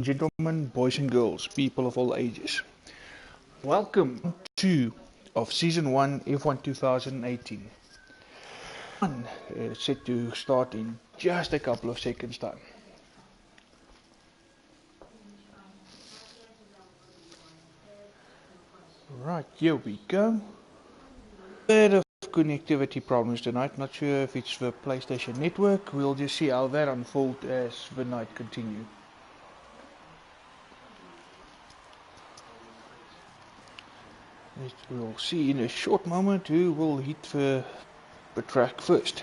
Gentlemen, boys and girls, people of all ages. Welcome to of Season 1 F1 2018. Set to start in just a couple of seconds time. Right, here we go. Bit of connectivity problems tonight, not sure if it's the PlayStation network. We'll just see how that unfolds as the night continues. We'll see in a short moment who will hit the track first.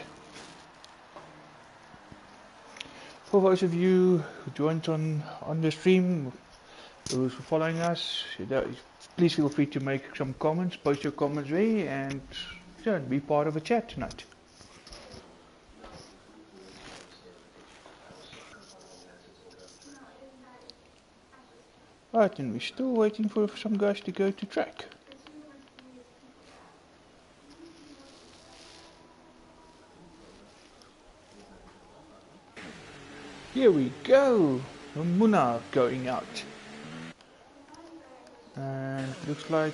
For those of you who joined on the stream, those who are following us, please feel free to make some comments, post your comments there, and be part of a chat tonight. Right, and we're still waiting for some guys to go to track. Here we go, Muna going out. And looks like,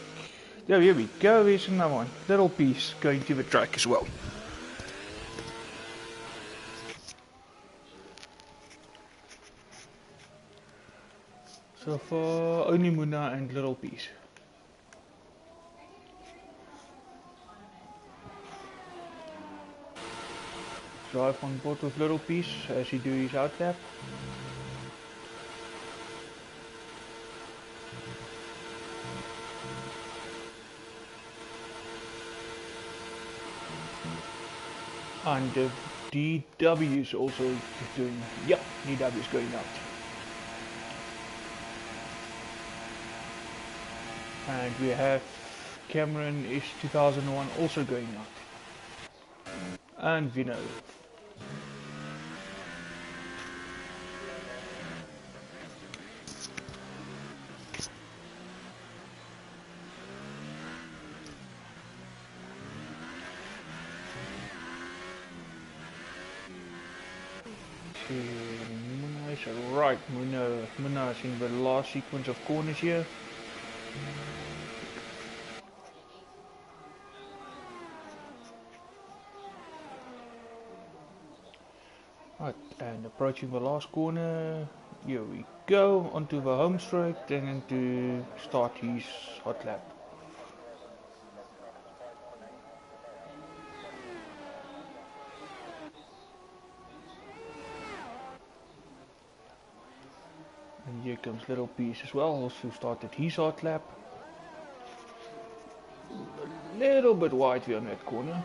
yeah, here we go, here's another one. Little piece going to the track as well. So far, only Muna and Little Piece. Drive on board with Little Piece as he do his out lap. And DW is also doing, yep, DW is going out. And we have Cameron is 2001 also going out. And Vino. Muna is right, Muna is in the last sequence of corners here. Right, and approaching the last corner, here we go, onto the home straight and to start his hot lap. And here comes Little Piece as well, also started his hot lap. A little bit wide here on that corner,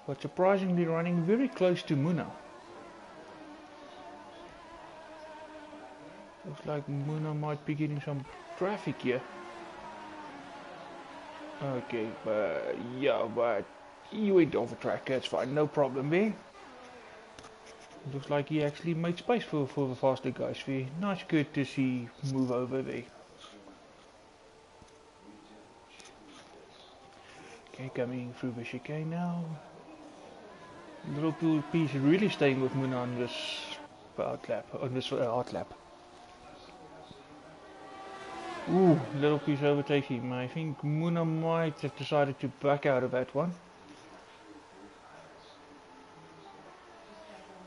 but surprisingly running very close to Muna. Looks like Muna might be getting some traffic here. Okay, but yeah, but he went off the track, that's fine, no problem there. Looks like he actually made space for the faster guys there. Nice courtesy move over there. Okay, coming through the chicane now. Little Piece really staying with Muna on this out lap, on this hard lap. Ooh, Little Piece overtakes him. I think Muna might have decided to back out of that one.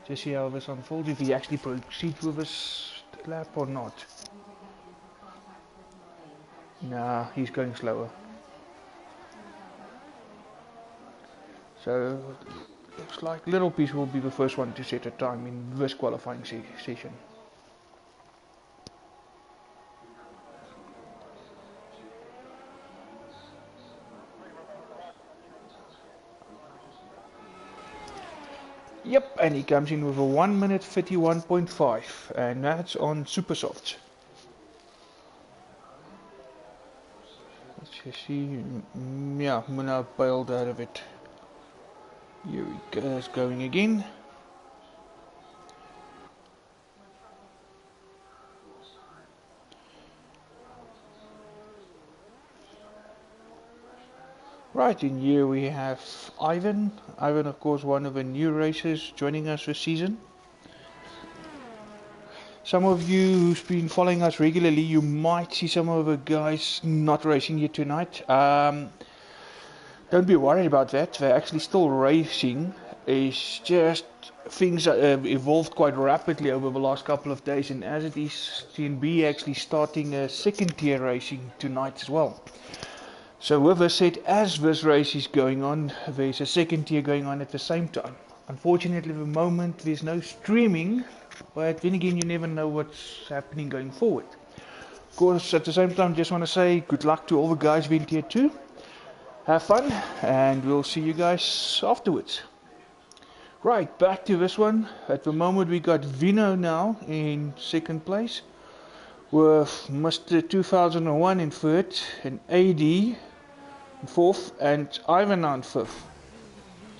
Just see how this unfolds, if he actually proceeds with this lap or not. Nah, he's going slower. So, looks like Little Piece will be the first one to set a time in this qualifying session. Yep, and he comes in with a 1 minute 51.5, and that's on super softs. Let's just see, yeah, Muna bailed out of it. Here he goes, going again. Right, in here we have Ivan. Ivan, of course, one of the new racers joining us this season. Some of you who's been following us regularly, you might see some of the guys not racing here tonight. Don't be worried about that. They're actually still racing. It's just things have evolved quite rapidly over the last couple of days, and as it is, TnB actually starting a second tier racing tonight as well. So with that said, as this race is going on, there's a second tier going on at the same time. Unfortunately, at the moment, there's no streaming, but then again, you never know what's happening going forward. Of course, at the same time, just want to say good luck to all the guys in tier 2. Have fun, and we'll see you guys afterwards. Right, back to this one. At the moment, we got Vino now in second place, with Mr. 2001 in third, and AD in fourth, and Ivan in fifth.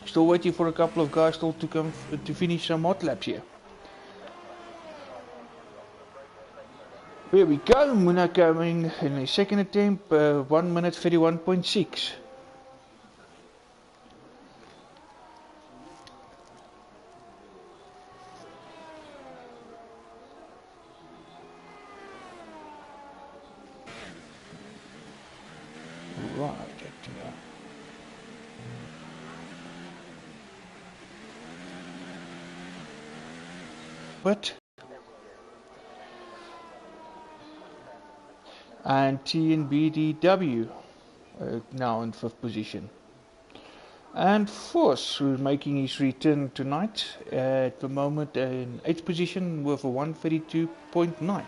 Still waiting for a couple of guys still to come to finish some hot laps here. Here we go, Muna coming in his second attempt, 1 minute 31.6. Right, but and TnB now in fifth position. And Force, who's making his return tonight, at the moment in 8th position with a 132.9.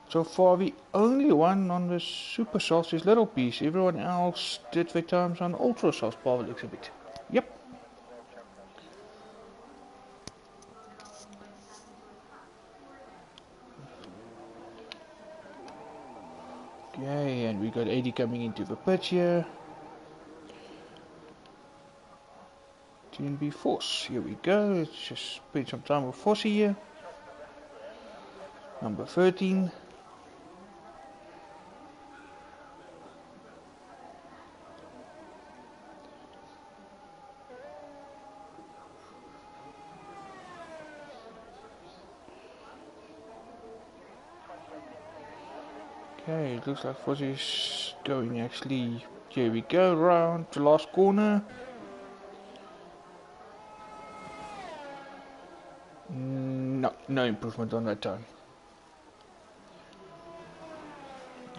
So far the only one on the super sauce is Little Piece. Everyone else did their times on ultra sauce by the looks of it. Yep. Okay, and we got 80 coming into the pitch here. TnB Force, here we go. Let's just spend some time with Force here. Number 13. Okay, it looks like Fozzie is going actually. Here we go, round the last corner. No improvement on that time.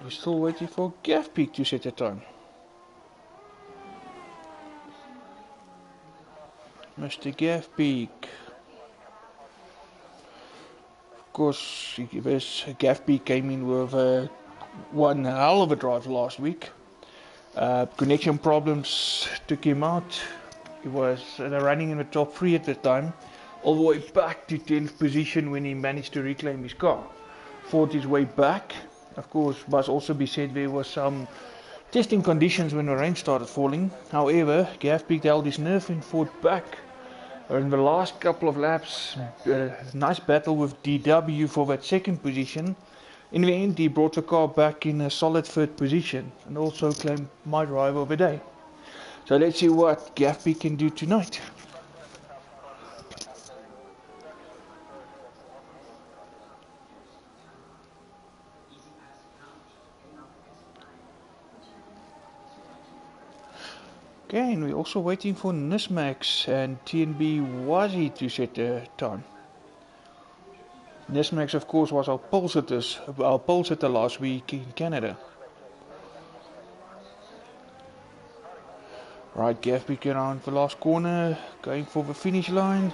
We're still waiting for Gaff Peak to set a time. Mr. Gaff Peak. Of course, Gaff Peak came in with one hell of a drive last week. Connection problems took him out. He was running in the top 3 at the time, all the way back to 10th position when he managed to reclaim his car. Fought his way back. Of course, must also be said there was some testing conditions when the rain started falling. However, Gaff Peak held his nerve and fought back. In the last couple of laps, nice battle with DW for that second position. In the end, he brought the car back in a solid third position and also claimed my drive of the day. So let's see what Gaff Peak can do tonight. Okay, and we're also waiting for Nismax and TnB Wazi to set the time. Nismax, of course, was our pole sitter last week in Canada. Right, Gaff Peak around the last corner, going for the finish line.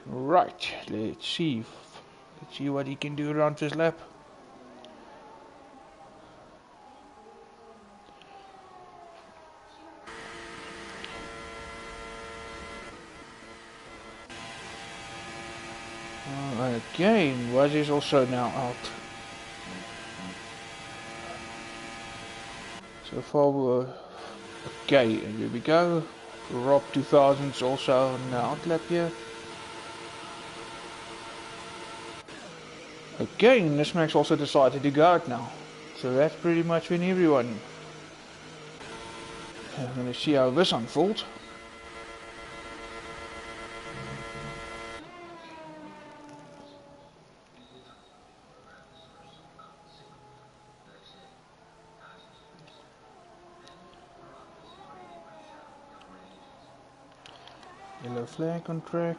Right, let's see what he can do around this lap. Okay, Waz is also now out. So far we're okay, and here we go. Rob 2000's also on the out lap here. Okay, and this Max also decided to go out now. So that's pretty much been everyone. I'm going to see how this unfolds. Yellow flag on track.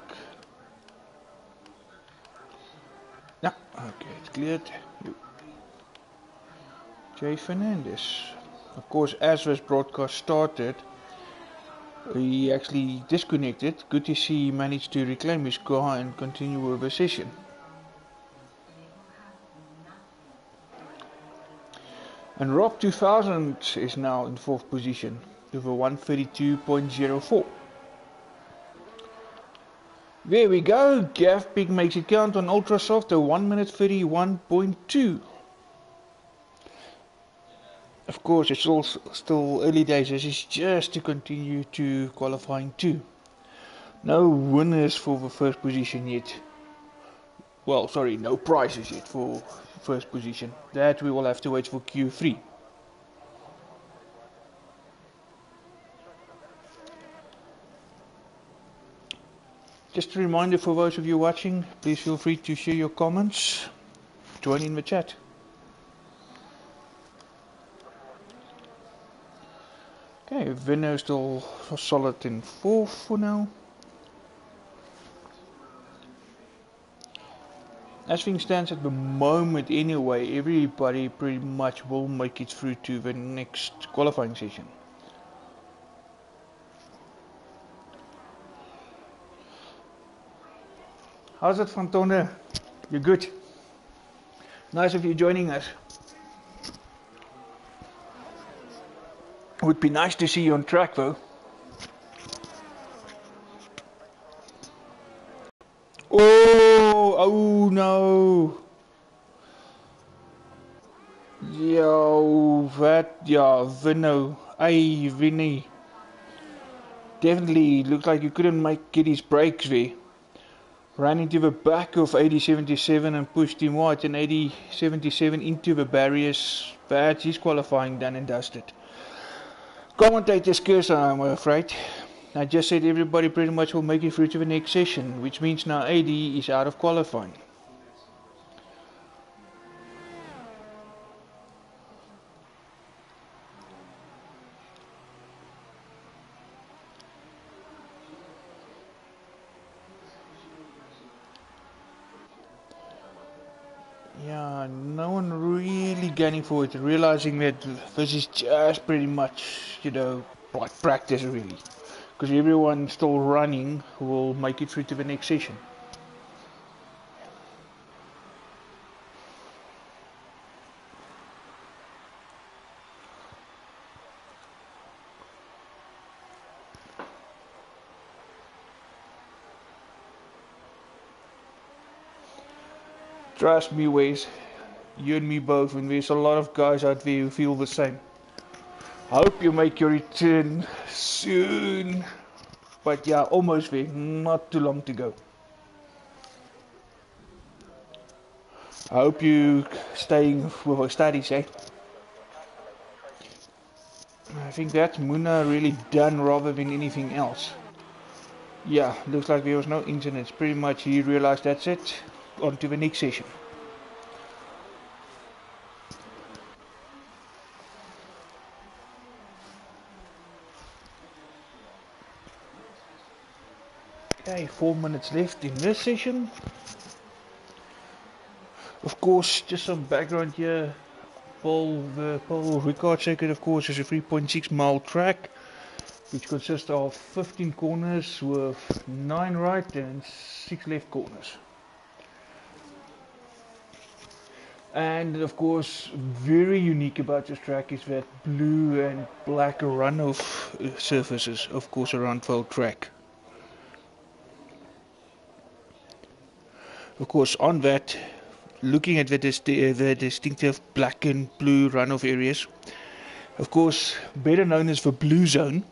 Yeah, okay, it's cleared. Jay Fernandez. Of course, as this broadcast started, he actually disconnected. Good to see he managed to reclaim his car and continue with the session. And Rob 2000 is now in 4th position with a 132.04. There we go, Gav Big makes it count on Ultrasoft, a 1 minute 31.2. Of course, it's all still early days. This is just to continue to qualifying 2. No winners for the first position yet. Well, sorry, no prizes yet for first position. That we will have to wait for Q3. Just a reminder for those of you watching, please feel free to share your comments. Join in the chat. Okay, Vinno still solid in 4th for now. As things stands at the moment anyway, everybody pretty much will make it through to the next qualifying session. How's it, Van Tonne? You're good? Nice of you joining us. Would be nice to see you on track though. Oh no. Yo, Vinno. Hey, Vinny. Definitely looked like you couldn't get his brakes there. Ran into the back of 8077 and pushed him wide, and 8077 into the barriers. That's his qualifying done and dusted. Commentator's curse, I'm afraid. I just said everybody pretty much will make it through to the next session, which means now 80 is out of qualifying. Yeah, no one really gaining forward, realizing that this is just pretty much, like practice really. Because everyone still running will make it through to the next session. Trust me, Wes, you and me both, and there's a lot of guys out there who feel the same. I hope you make your return soon. But yeah, almost there, not too long to go. I hope you staying with your studies, eh? I think that's Muna really done rather than anything else. Yeah, looks like there was no incidents. Pretty much he realized that's it. On to the next session. Okay, 4 minutes left in this session. Of course, just some background here. The Paul Ricard circuit, of course, is a 3.6 mile track, which consists of 15 corners with 9 right and 6 left corners. And of course, very unique about this track is that blue and black runoff surfaces, of course, around the whole track. Of course, on that, looking at the distinctive black and blue runoff areas, of course, better known as the blue zone,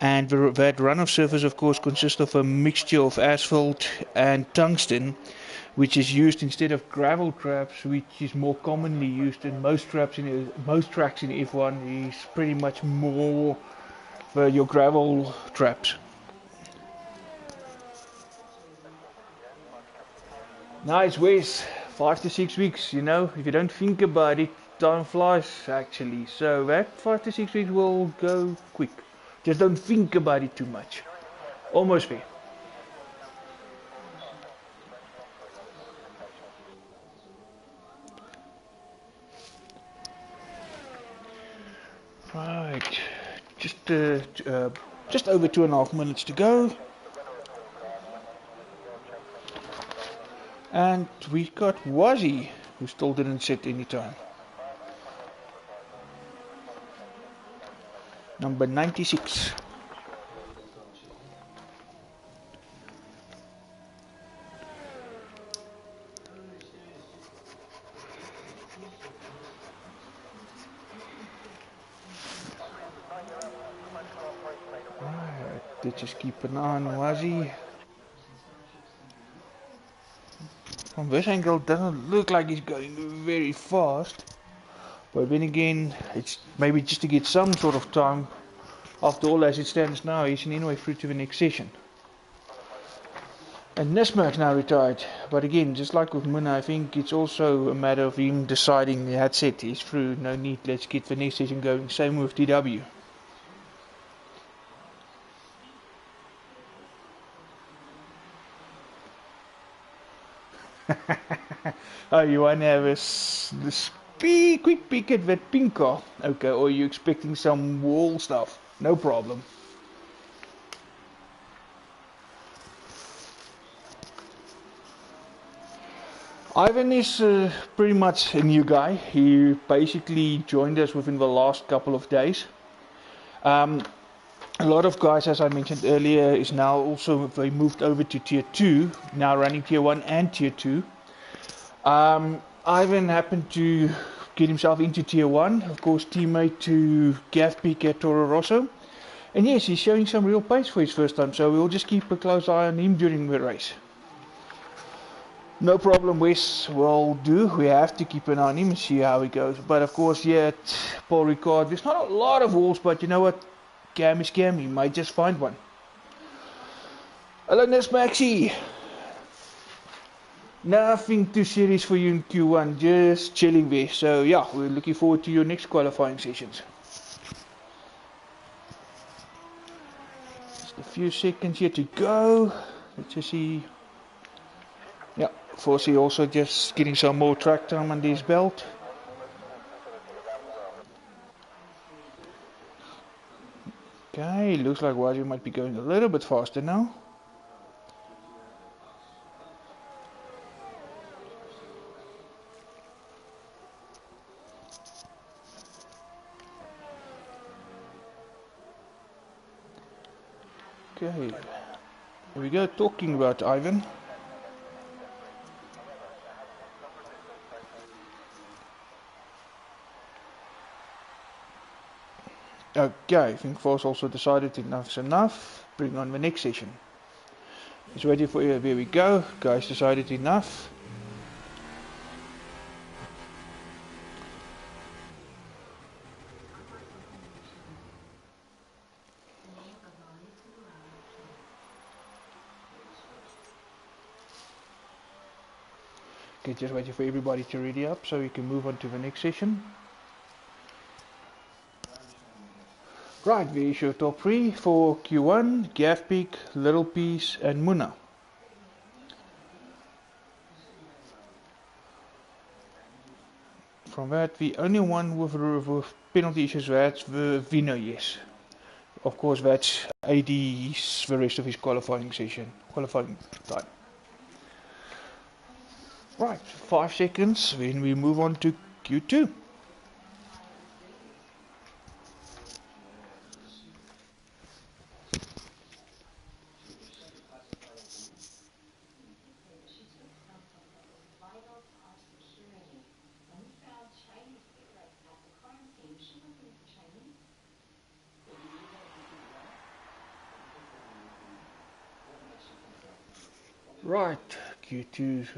and that runoff surface, of course, consists of a mixture of asphalt and tungsten, which is used instead of gravel traps, which is more commonly used in most tracks in F1 is pretty much more for your gravel traps. Nice, Wes. 5 to 6 weeks, if you don't think about it, time flies actually. So that 5 to 6 weeks will go quick. Just don't think about it too much. Almost there. Right, just over 2.5 minutes to go, and we got Wazzy, who still didn't set any time. Number 96. Right, let's just keep an eye on Wazzy. From this angle, doesn't look like he's going very fast. But then again, it's maybe just to get some sort of time. After all, as it stands now, he's anyway through to the next session. And Nismark's now retired. But again, just like with Munna, I think it's also a matter of him deciding that's it, he's through, no need, let's get the next session going. Same with TW. Oh, you want to have this quick peek at that pink car? Okay, or are you expecting some wall stuff? No problem. Ivan is pretty much a new guy. He basically joined us within the last couple of days. A lot of guys, as I mentioned earlier, is now also, they moved over to Tier 2, now running Tier 1 and Tier 2. Ivan happened to get himself into Tier 1, of course teammate to Gavpeak at Toro Rosso. And yes, he's showing some real pace for his first time, so we'll just keep a close eye on him during the race. No problem, Wes will do. We have to keep an eye on him and see how he goes. But of course, yeah, at Paul Ricard, there's not a lot of walls, but you know what? Scam is scam, he might just find one. Hello, Nesmaxi. Nothing too serious for you in Q1, just chilling there. So yeah, we're looking forward to your next qualifying sessions. Just a few seconds here to go. Let's just see. Yeah, Forsey also just getting some more track time under his belt. Okay, looks like Wazzy might be going a little bit faster now. Okay, here we go, talking about Ivan. Okay, I think Force also decided enough's enough. Bring on the next session. It's ready for you. There we go. Guys decided enough. Okay, just waiting for everybody to ready up so we can move on to the next session. Right, there's your top 3 for Q1, Gavpeak, Little Piece and Munna. From that, the only one with penalty issues, that's the Vino, yes. Of course, that's AD's the rest of his qualifying time. Right, 5 seconds, then we move on to Q2. Right, Q2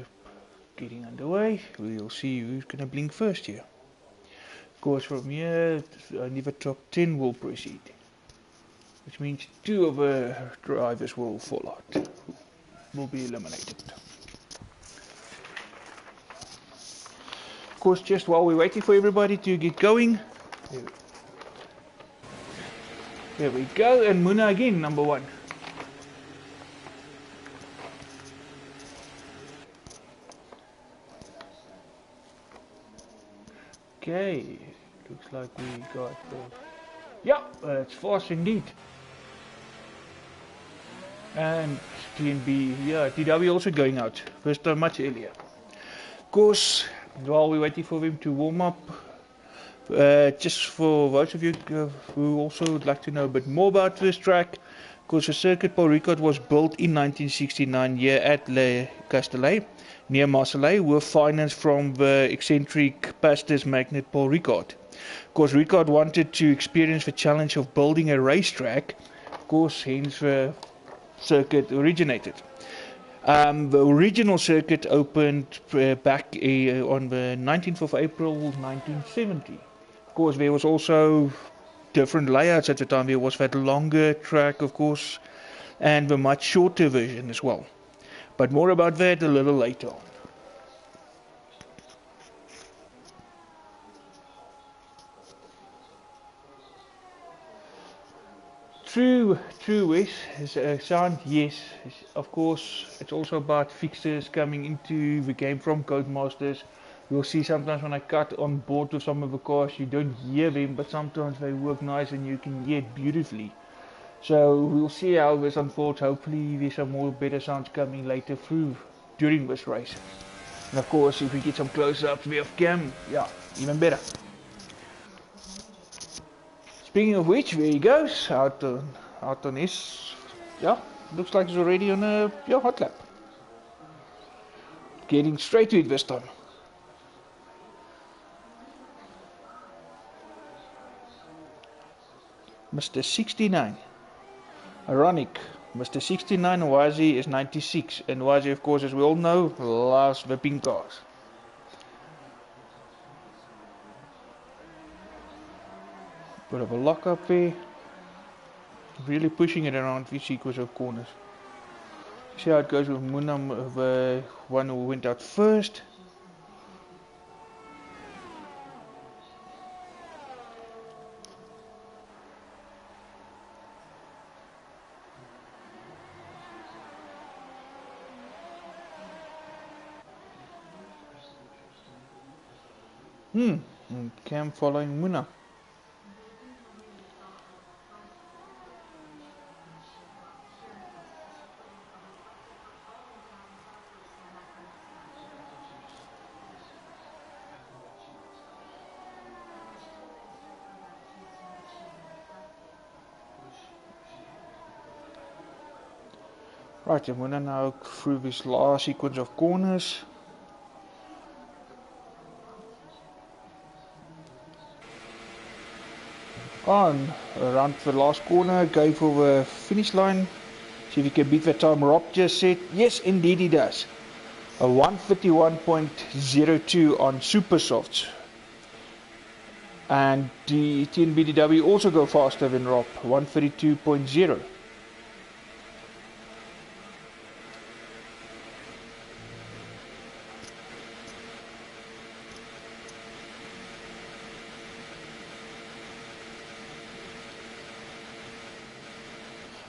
getting underway. We'll see who's going to blink first here. Of course, from here, only the top 10 will proceed, which means 2 of the drivers will fall out, will be eliminated. Of course, just while we're waiting for everybody to get going, there we go, and Muna again, number 1. Okay, looks like we got the... Yeah, it's fast indeed. And TnB, yeah, TW also going out, first time much earlier. Of course, while we're waiting for them to warm up, just for those of you who also would like to know a bit more about this track, because the circuit Paul Ricard was built in 1969 here at Le Castellet, near Marseille, with finance from the eccentric pastors magnate Paul Ricard. Of course, Ricard wanted to experience the challenge of building a racetrack, of course, hence the circuit originated. The original circuit opened back on the 19th of April 1970. Of course, there was also different layouts at the time. There was that longer track, of course, and the much shorter version as well. But more about that a little later on. True sound, yes. Of course, it's also about fixes coming into the game from Codemasters. You'll see sometimes when I cut on board with some of the cars, you don't hear them, but sometimes they work nice and you can hear it beautifully. So we'll see how this unfolds. Hopefully there's some more better sounds coming later through during this race. And of course, if we get some close-ups off cam, yeah, even better. Speaking of which, there he goes, out on his, yeah, looks like he's already on a hot lap. Getting straight to it this time. Mr. 69. Ironic, Mr. 69 Wazi is 96, and Wazi, of course, as we all know, loves whipping cars. Bit of a lock up there. Really pushing it around the sequence of corners. See how it goes with Munam, the one who went out first. And Cam following Muna. Right, I'm going to now through this last sequence of corners. On around the last corner, go for the finish line. See if he can beat the time Rob just said. Yes, indeed he does. A 1:51.02 on super softs. And the TnB also go faster than Rob, 1:32.0.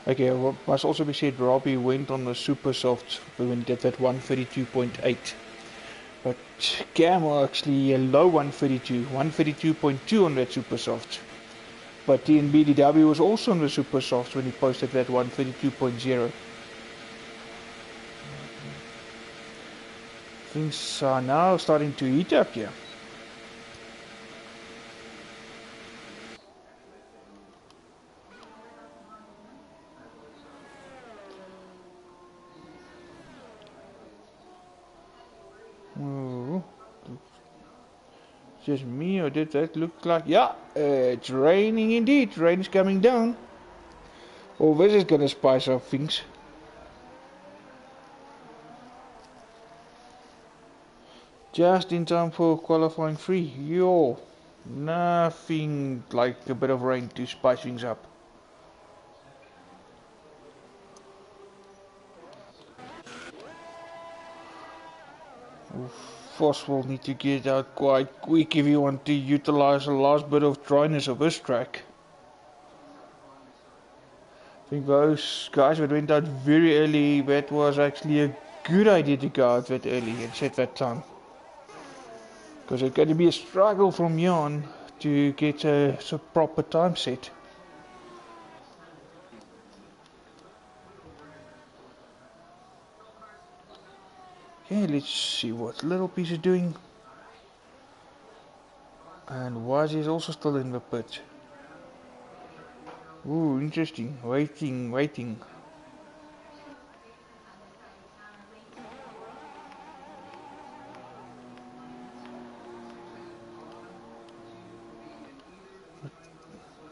Okay, it must also be said Robbie went on the super soft when he did that 1:32.8. But Cam was actually a low 1:32.2 on that super soft. But TnB was also on the super soft when he posted that 1:32.0. Things are now starting to heat up here. Oh, just me, or did that look like... Yeah, it's raining indeed. Rain is coming down. Oh, this is gonna spice up things. Just in time for qualifying 3. Yo, nothing like a bit of rain to spice things up. Voss will need to get out quite quick if you want to utilize the last bit of dryness of this track. I think those guys that went out very early, that was actually a good idea to go out that early and set that time. Because it's going to be a struggle from here on to get a proper time set. Okay, let's see what Little Piece is doing. And Waz is also still in the pit. Ooh, interesting. Waiting.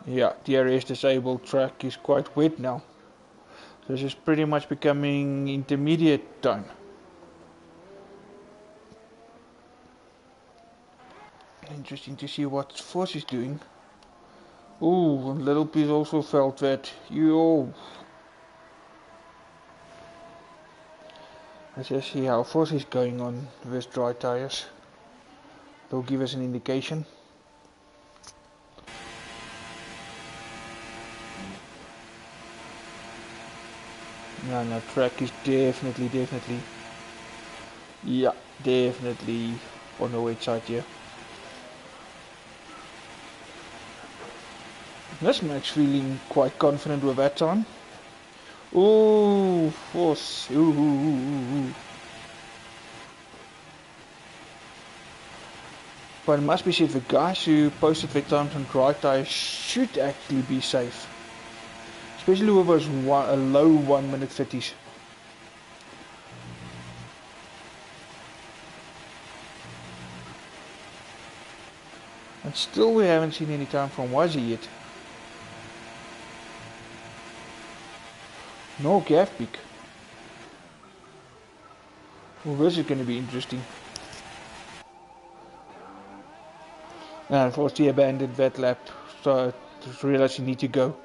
Yeah, DRS disabled track is quite wet now. So this is pretty much becoming intermediate time. Interesting to see what Force is doing. Ooh, and Little Piece also felt that. Yo. Let's just see how Force is going on with dry tires. They'll give us an indication. No, track is definitely. Yeah, definitely on the wet side here. This Max feeling quite confident with that time. Ooh, Force. Ooh. But it must be said, the guys who posted their times on dry tires should actually be safe. Especially with those low 1 minute 30s. And still we haven't seen any time from Wazzy yet. No gaff peak. Well, this is going to be interesting. And unfortunately he abandoned that lap, so I just realized you need to go.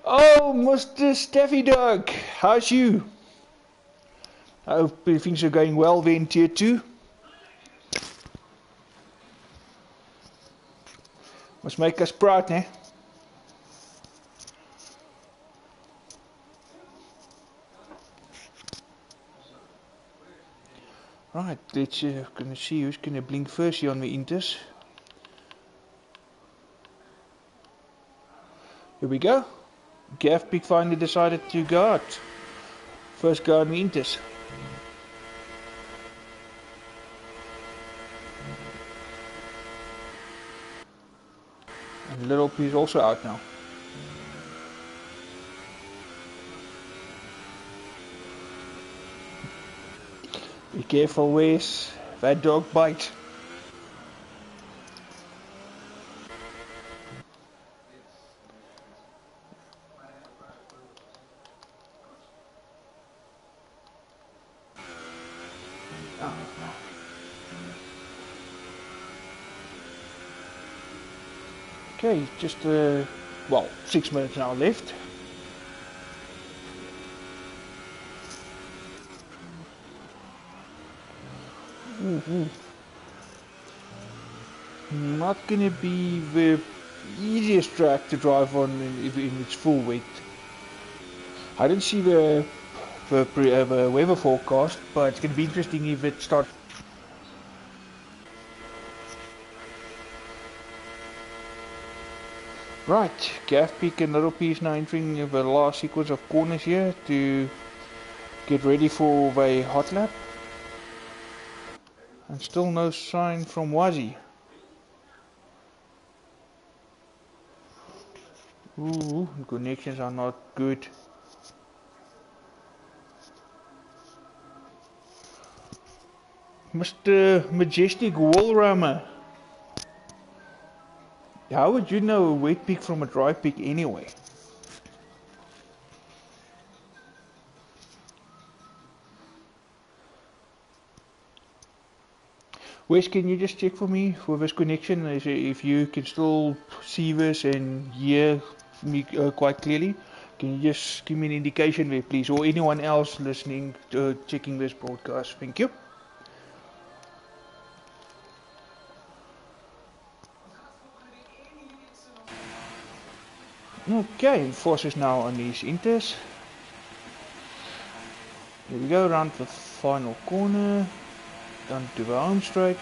Oh, Mr. Steffi Dog, how's you? I hope things are going well there in Tier 2. Must make us proud, né? Right, let's gonna see who's gonna blink first here on the Inters. Here we go. Gaff Peak finally decided to go out. First go on the Inters. And Little P is also out now. Be careful, Wes. That dog bites. Okay, just well, 6 minutes now left. Not gonna be the easiest track to drive on in its full weight. I didn't see the weather forecast, but it's gonna be interesting if it starts. Right, Gaff Peak and Little P is now entering the last sequence of corners here to get ready for the hot lap. And still no sign from Wazzy. Ooh, the connections are not good. Mr. Majestic Wall Rammer. How would you know a wet peak from a dry peak anyway? Wes, can you just check for me for this connection if you can still see this and hear me quite clearly? Can you just give me an indication there, please, or anyone else listening to checking this broadcast? Thank you. Okay, Force is now on these inters. Here we go, around the final corner, down to the home straight.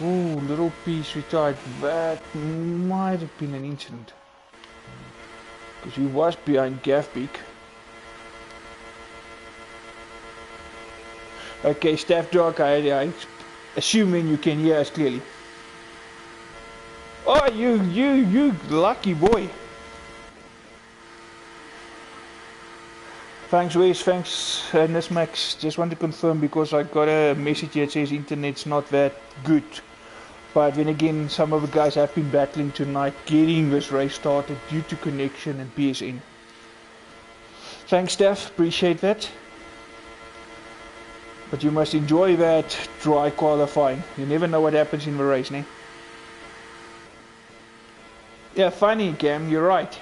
Ooh, little piece retired. That might have been an incident. Because he was behind Gavbeak. Okay, Staff Dog, I assuming you can hear us clearly. Oh, you lucky boy. Thanks, Wes, thanks, Nismax. Just want to confirm because I got a message here that says internet's not that good. But then again, some of the guys have been battling tonight getting this race started due to connection and PSN. Thanks, Steph, appreciate that. But you must enjoy that dry qualifying. You never know what happens in the race, ne? Yeah, funny, Cam, you're right.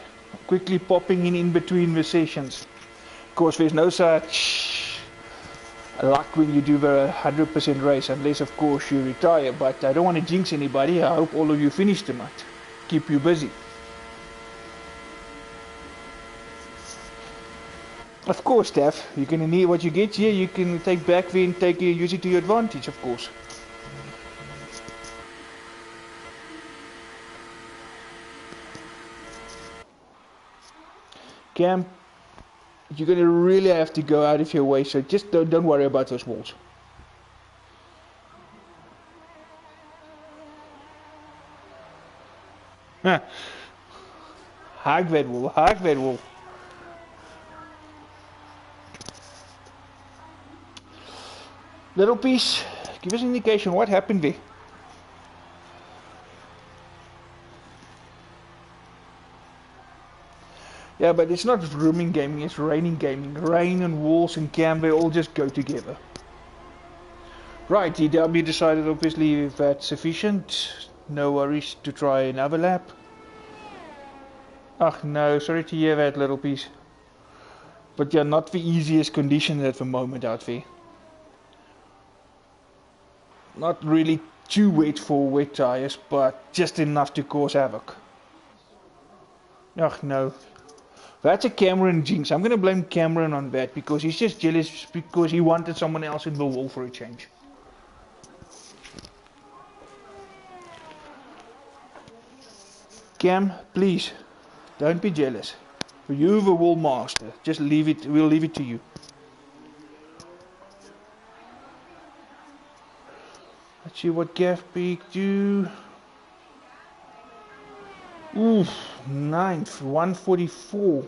Quickly popping in between the sessions. Of course, there's no such luck when you do the 100% race, unless of course you retire. But I don't want to jinx anybody. I hope all of you finish tonight. Keep you busy. Of course, Steph, you can need what you get here. You can take back there and use it to your advantage, of course. Cam, you're gonna really have to go out of your way, so just don't worry about those walls. Huh. Hug that wall, hug that wall. Little piece, give us an indication what happened there. Yeah, but it's not rooming gaming, it's raining gaming. Rain and walls and cam, they all just go together. Right, TW decided obviously that's sufficient. No worries to try another lap. Ach no, sorry to hear that, little piece. But yeah, not the easiest conditions at the moment out there. Not really too wet for wet tires, but just enough to cause havoc. Ach no. That's a Cameron jinx. I'm going to blame Cameron on that because he's just jealous because he wanted someone else in the wall for a change. Cam, please, don't be jealous. You're the wall master. Just leave it. We'll leave it to you. Let's see what Gavbeak do. Oof, 9th, 144.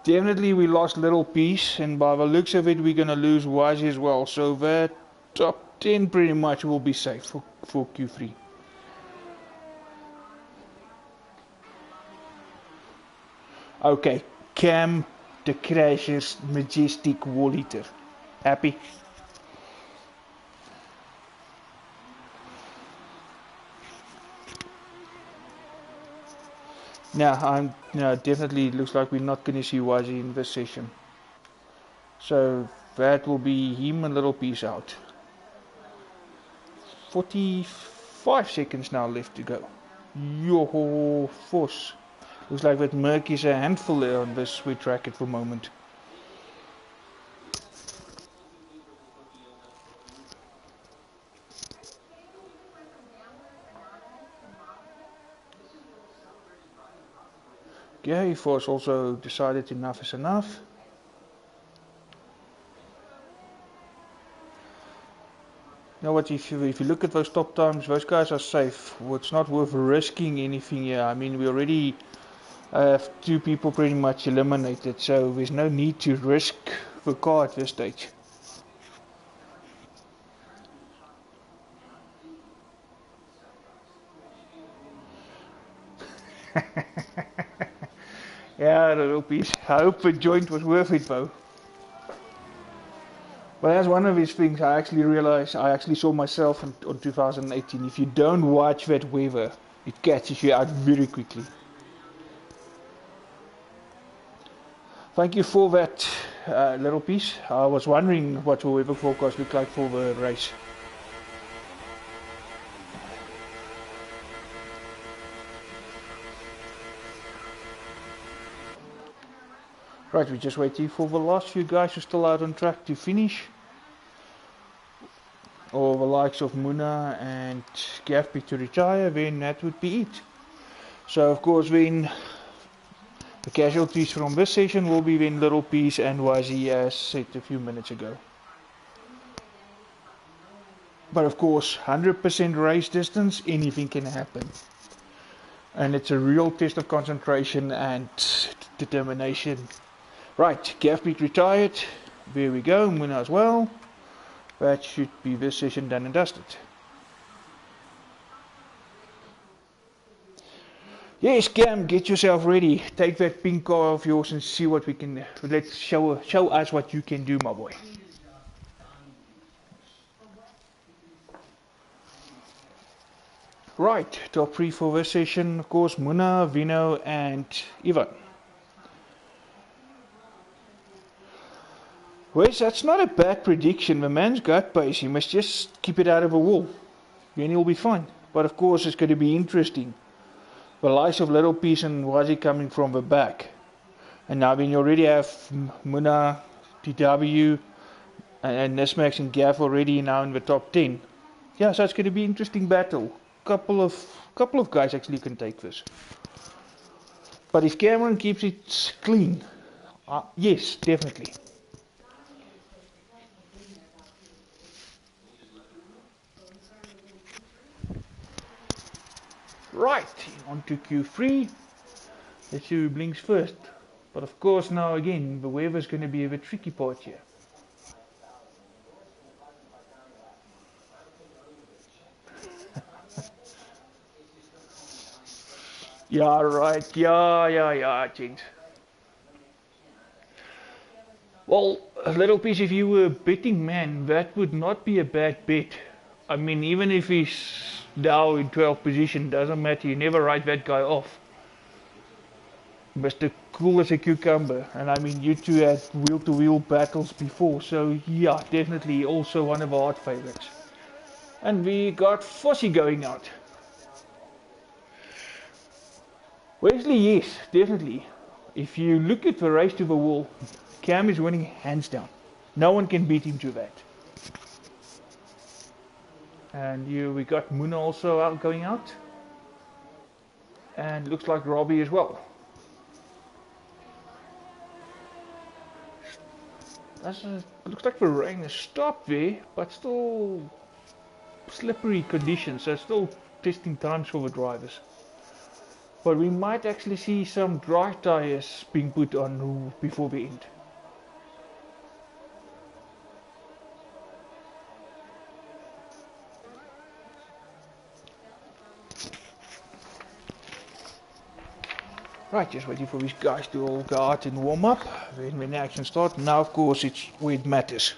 Definitely we lost little piece, and by the looks of it we're gonna lose Wazi as well. So that top 10 pretty much will be safe for Q3. Okay, Cam the Crasher's majestic wall eater. Happy? Now, definitely looks like we're not going to see Wazi in this session. So that will be him and little piece out. 45 seconds now left to go. Yo, force. Looks like that Merc is a handful there on this sweet track at the moment. Okay, Force also decided enough is enough. You know what, if you look at those top times, those guys are safe. Well, it's not worth risking anything here. I mean, we already have 2 people pretty much eliminated, so there's no need to risk the car at this stage. Yeah, little piece. I hope the joint was worth it though. But that's one of these things I actually realized, I actually saw myself on 2018. If you don't watch that weather, it catches you out very quickly. Thank you for that little piece. I was wondering what the weather forecast looked like for the race. Right, we're just waiting for the last few guys who are still out on track to finish. Or the likes of Muna and Gaffby to retire, then that would be it. So of course then the casualties from this session will be then Little Piece and Wazzy as said a few minutes ago. But of course 100% race distance, anything can happen. And it's a real test of concentration and determination. Right, Gaffby retired, there we go, Muna as well. That should be this session done and dusted. Yes, Cam, get yourself ready. Take that pink car of yours and see what we can. Let's show us what you can do, my boy. Right, top 3 for this session, of course, Muna, Vino, and Ivan. Wes, that's not a bad prediction. The man's got pace. He must just keep it out of a wall. Then he'll be fine. But of course, it's going to be interesting. The likes of Little Piece and Wazzy coming from the back. And now when you already have Muna, TW, and Nismax and Gaff already now in the top 10. Yeah, so it's going to be an interesting battle. Couple of guys actually can take this. But if Cameron keeps it clean, yes, definitely. Right, on to Q3. Let's see who blinks first. But of course now again, the weather is going to be a bit tricky part here. Yeah, right, yeah, gents. Well, Little Piece, if you were a betting man, that would not be a bad bet. I mean, even if he's now in 12th position, doesn't matter, you never write that guy off. Mr. Cool as a cucumber, and I mean, you two had wheel-to-wheel battles before, so yeah, definitely also one of our hard favorites. And we got Fossey going out. Wesley, yes, definitely. If you look at the race to the wall, Cam is winning hands down. No one can beat him to that. And we got Muna also out going out. And looks like Robbie as well. Looks like the rain has stopped there, but still slippery conditions, so still testing times for the drivers. But we might actually see some dry tires being put on before the end. Right, just waiting for these guys to all go out and warm up. Then when the action starts, now of course it's where it matters.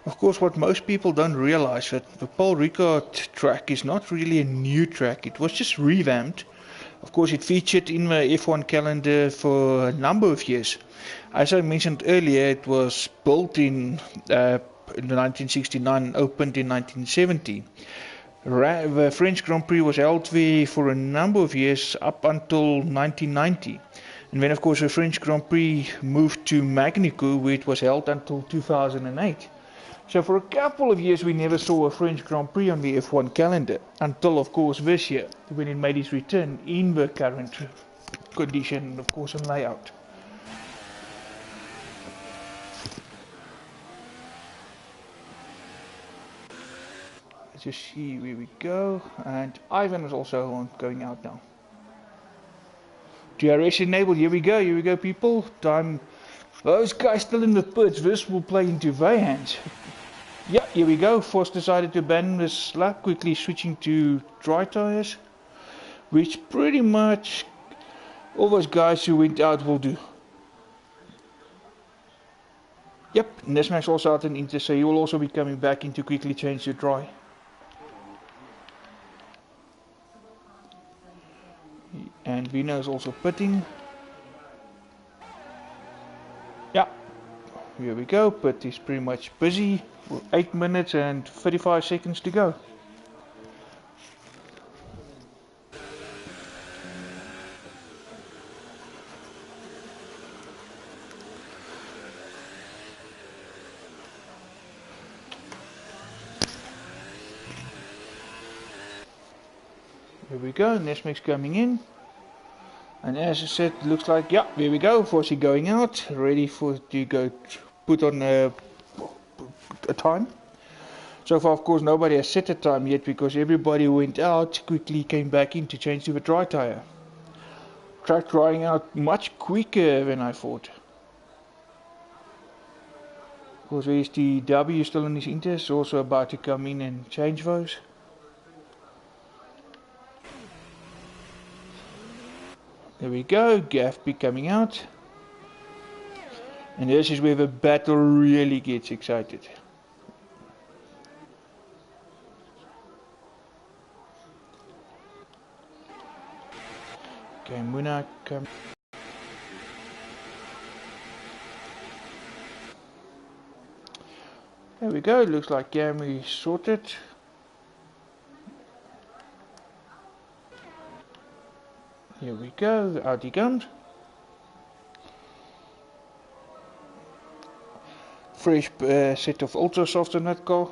Of course, what most people don't realize that the Paul Ricard track is not really a new track. It was just revamped. Of course, it featured in the F1 calendar for a number of years. As I mentioned earlier, it was built in 1969 and opened in 1970. The French Grand Prix was held there for a number of years up until 1990. And then, of course, the French Grand Prix moved to Magnico, where it was held until 2008. So for a couple of years we never saw a French Grand Prix on the F1 calendar, until of course this year, when it made its return in the current condition, of course, and layout. Let's just see where we go, and Ivan is also going out now. DRS enabled, here we go people, time. Those guys still in the pits, this will play into their hands. Yeah, here we go. Force decided to abandon this lap, quickly switching to dry tires, which pretty much all those guys who went out will do. Yep, Nesmax also out in Inter, so he will also be coming back in to quickly change to dry. And Vino is also pitting. Yeah, here we go. Pit is pretty much busy. 8 minutes and 35 seconds to go. Here we go, Nesmix coming in. And as I said, looks like, yeah, here we go, Forsey going out, ready for to go put on a time. So far, of course, nobody has set a time yet because everybody who went out quickly came back in to change to the dry tire. Track drying out much quicker than I thought. Of course, there's the W still in his Inters, also about to come in and change those. There we go, Gaffby coming out. And this is where the battle really gets excited. Okay, Muna come. There we go, looks like Gammy sorted. Here we go, out he comes. Fresh set of ultra soft on that car.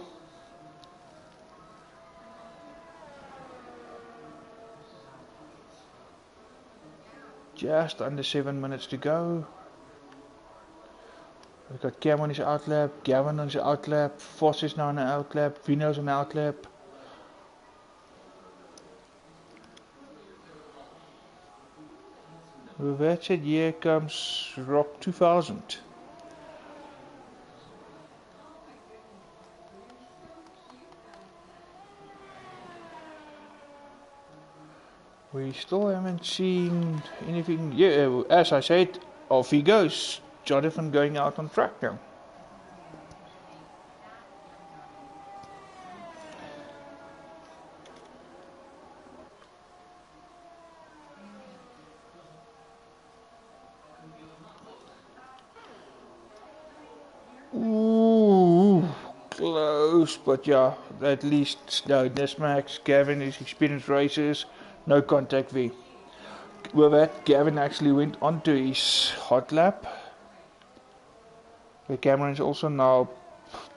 Just under 7 minutes to go. We've got Cam on his outlap, Gavin on his outlap, Foss is now on an outlap, Vino's on an outlap. With that said, here comes Rock 2000. We still haven't seen anything. Yeah, as I said, off he goes. Jonathan going out on track now. Ooh, close, but yeah, at least no, Nesmax, Gavin is experienced racers, no contact there. With that, Gavin actually went onto his hot lap. The camera is also now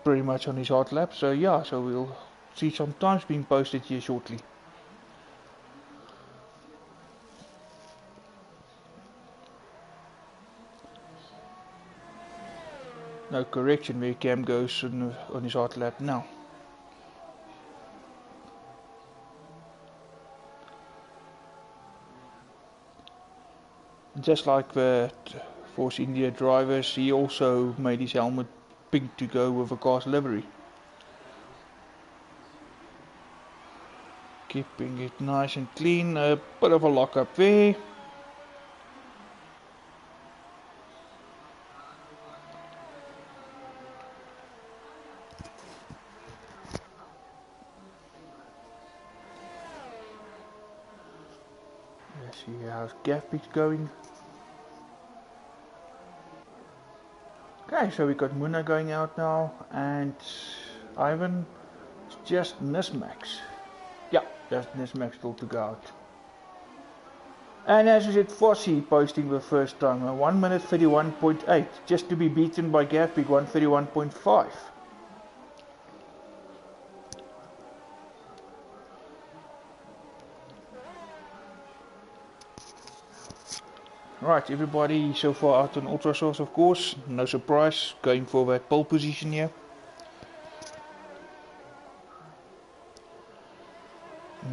pretty much on his hot lap, so yeah, so we'll see some times being posted here shortly. No correction where Cam goes on his hot lap now. Just like the Force India drivers, he also made his helmet pink to go with a car's livery. Keeping it nice and clean, a bit of a lock up there. Let's see how's Gaffby's going. Okay, so we got Muna going out now, and Ivan, it's just Nismax. Yeah, just Nismax still to go out. And as I said, Fossey posting the first time, 1 minute 31.8, just to be beaten by Gaffby 131.5. Right, everybody so far out on Ultra Source, of course, no surprise, going for that pole position here.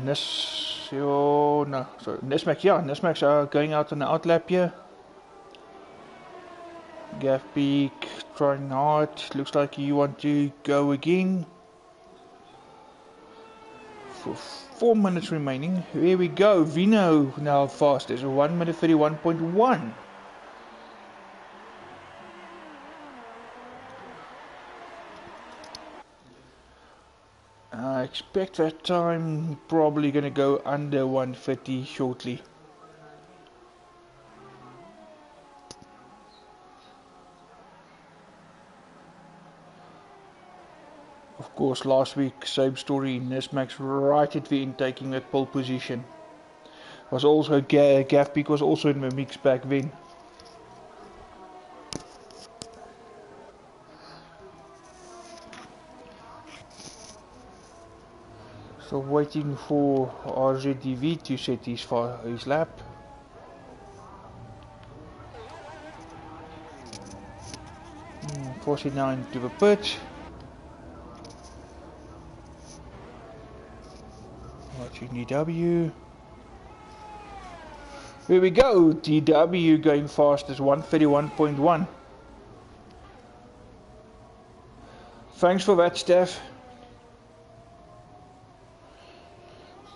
Nesmax, yeah, Nesmax are going out on the outlap here. Gav Peak trying hard. Looks like you want to go again. For 4 minutes remaining. Here we go. Vino now fastest. 1 minute 31.1. I expect that time probably gonna go under 1:30 shortly. Of course, last week, same story. Nesmax right at the end taking that pole position. Was also Gav Peak was also in the mix back then. So waiting for RZDV to set his lap. Forcing now into the pit. Watching DW. Here we go. DW going fastest 1:31.1. Thanks for that, Steph.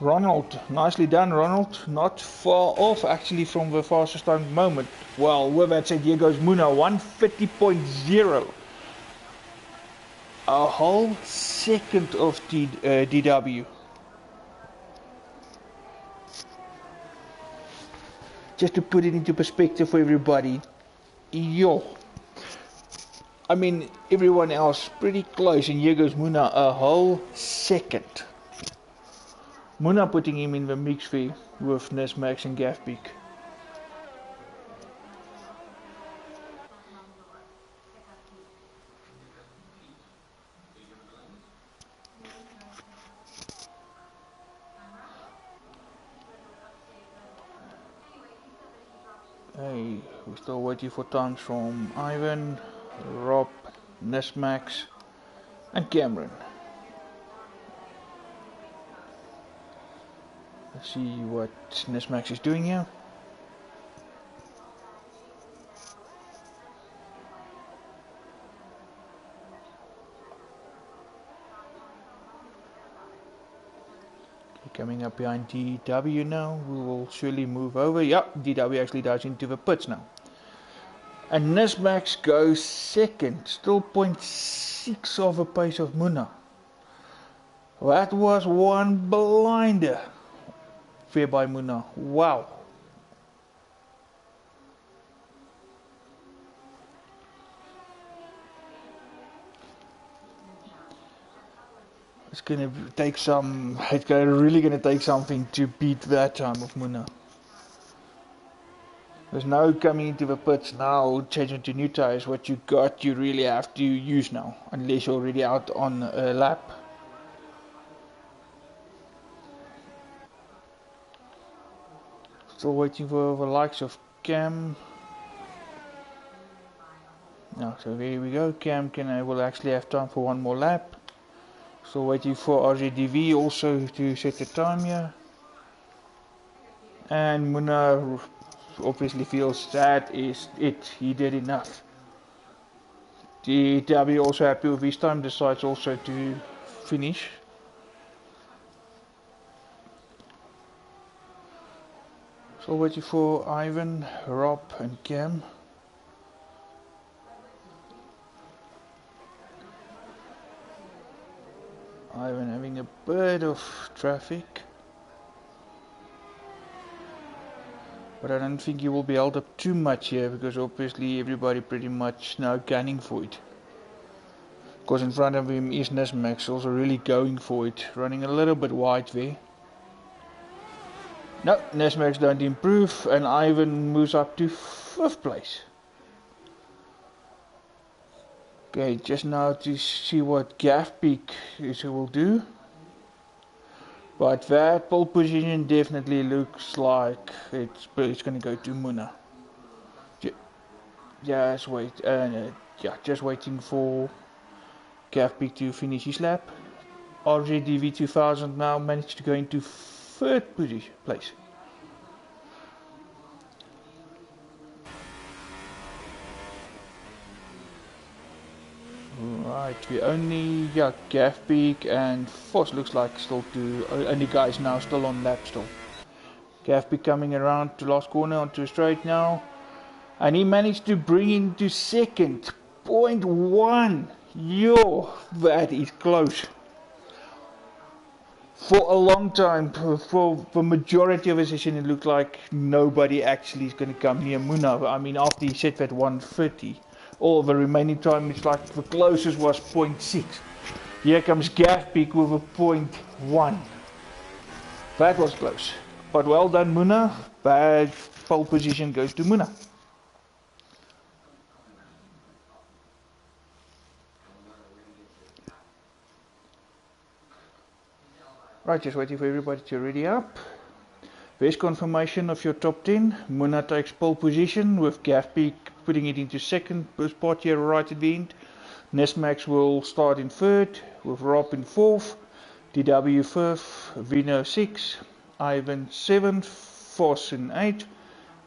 Ronald, nicely done, Ronald. Not far off actually from the fastest time moment. Well, with that said, here goes Muna 1:30.0. A whole second of DW. Just to put it into perspective for everybody. Yo. I mean, everyone else pretty close, and here goes Muna a whole second. Muna putting him in the mix there with Nesmax and Gav Peak. Hey, we're still waiting for times from Ivan, Rob, Nesmax, and Cameron. Let's see what Nesmax is doing here. Coming up behind DW now, we will surely move over. Yep, DW actually dives into the pits now. And Nesmax goes second, still 0.6 of a pace of Muna. That was one blinder. Fair by Muna, wow. It's gonna take some. It's really gonna take something to beat that time of Muna. There's no coming into the pits now, changing to new tires. What you got, you really have to use now, unless you're already out on a lap. Still waiting for the likes of Cam. Now, so there we go. Cam will actually have time for one more lap. Still waiting for RZDV also to set the time here. And Muna obviously feels that is it. He did enough. DW also happy with his time, decides also to finish. So waiting for Ivan, Rob and Cam. Ivan having a bit of traffic, but I don't think he will be held up too much here, because obviously everybody pretty much now gunning for it. Because in front of him is Nesmax, also really going for it, running a little bit wide there. No, Nesmax don't improve, and Ivan moves up to 5th place. Okay, just now to see what Gav Peak will do. But that pole position definitely looks like it's going to go to Muna. Just wait, just waiting for Gav Peak to finish his lap. RZDV 2000 now managed to go into 3rd place. Right, we only, yeah, Gaff Peak and Foss looks like still two, only guys now still on lap still. Gaff Peak coming around to last corner onto a straight now. And he managed to bring into second. 0.1. Yo, that is close. For a long time, for the majority of the session, it looked like nobody actually is going to come near Muna. I mean, after he set that 130, all the remaining time, it's like the closest was 0.6. Here comes Gaff Peak with a 0.1. That was close. But well done, Muna. Bad pole position goes to Muna. Right, just waiting for everybody to ready up. There's confirmation of your top 10. Muna takes pole position with Gaff Peak putting it into second. First part here right at the end. Nesmax will start in third with Rob in fourth. DW fifth. Vino 6. Ivan 7th. Foss in 8th.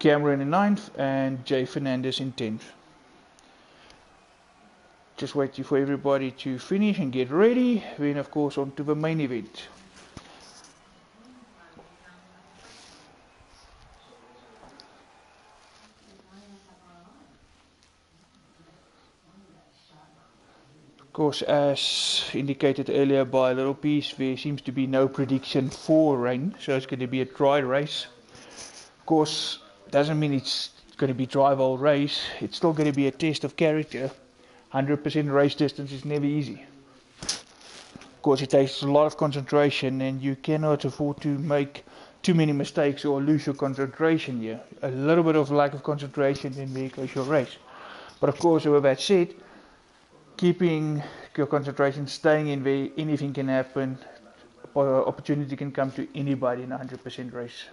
Cameron in 9th. And Jay Fernandez in 10th. Just waiting for everybody to finish and get ready. Then of course on to the main event. Of course, as indicated earlier by Little Piece, there seems to be no prediction for rain, so it's going to be a dry race. Of course, doesn't mean it's going to be dry the whole race. It's still going to be a test of character. 100% race distance is never easy. Of course, it takes a lot of concentration, and you cannot afford to make too many mistakes or lose your concentration here. A little bit of lack of concentration, then there goes your race. But of course, with that said, keeping your concentration, staying in there, anything can happen. Opportunity can come to anybody in a 100% race.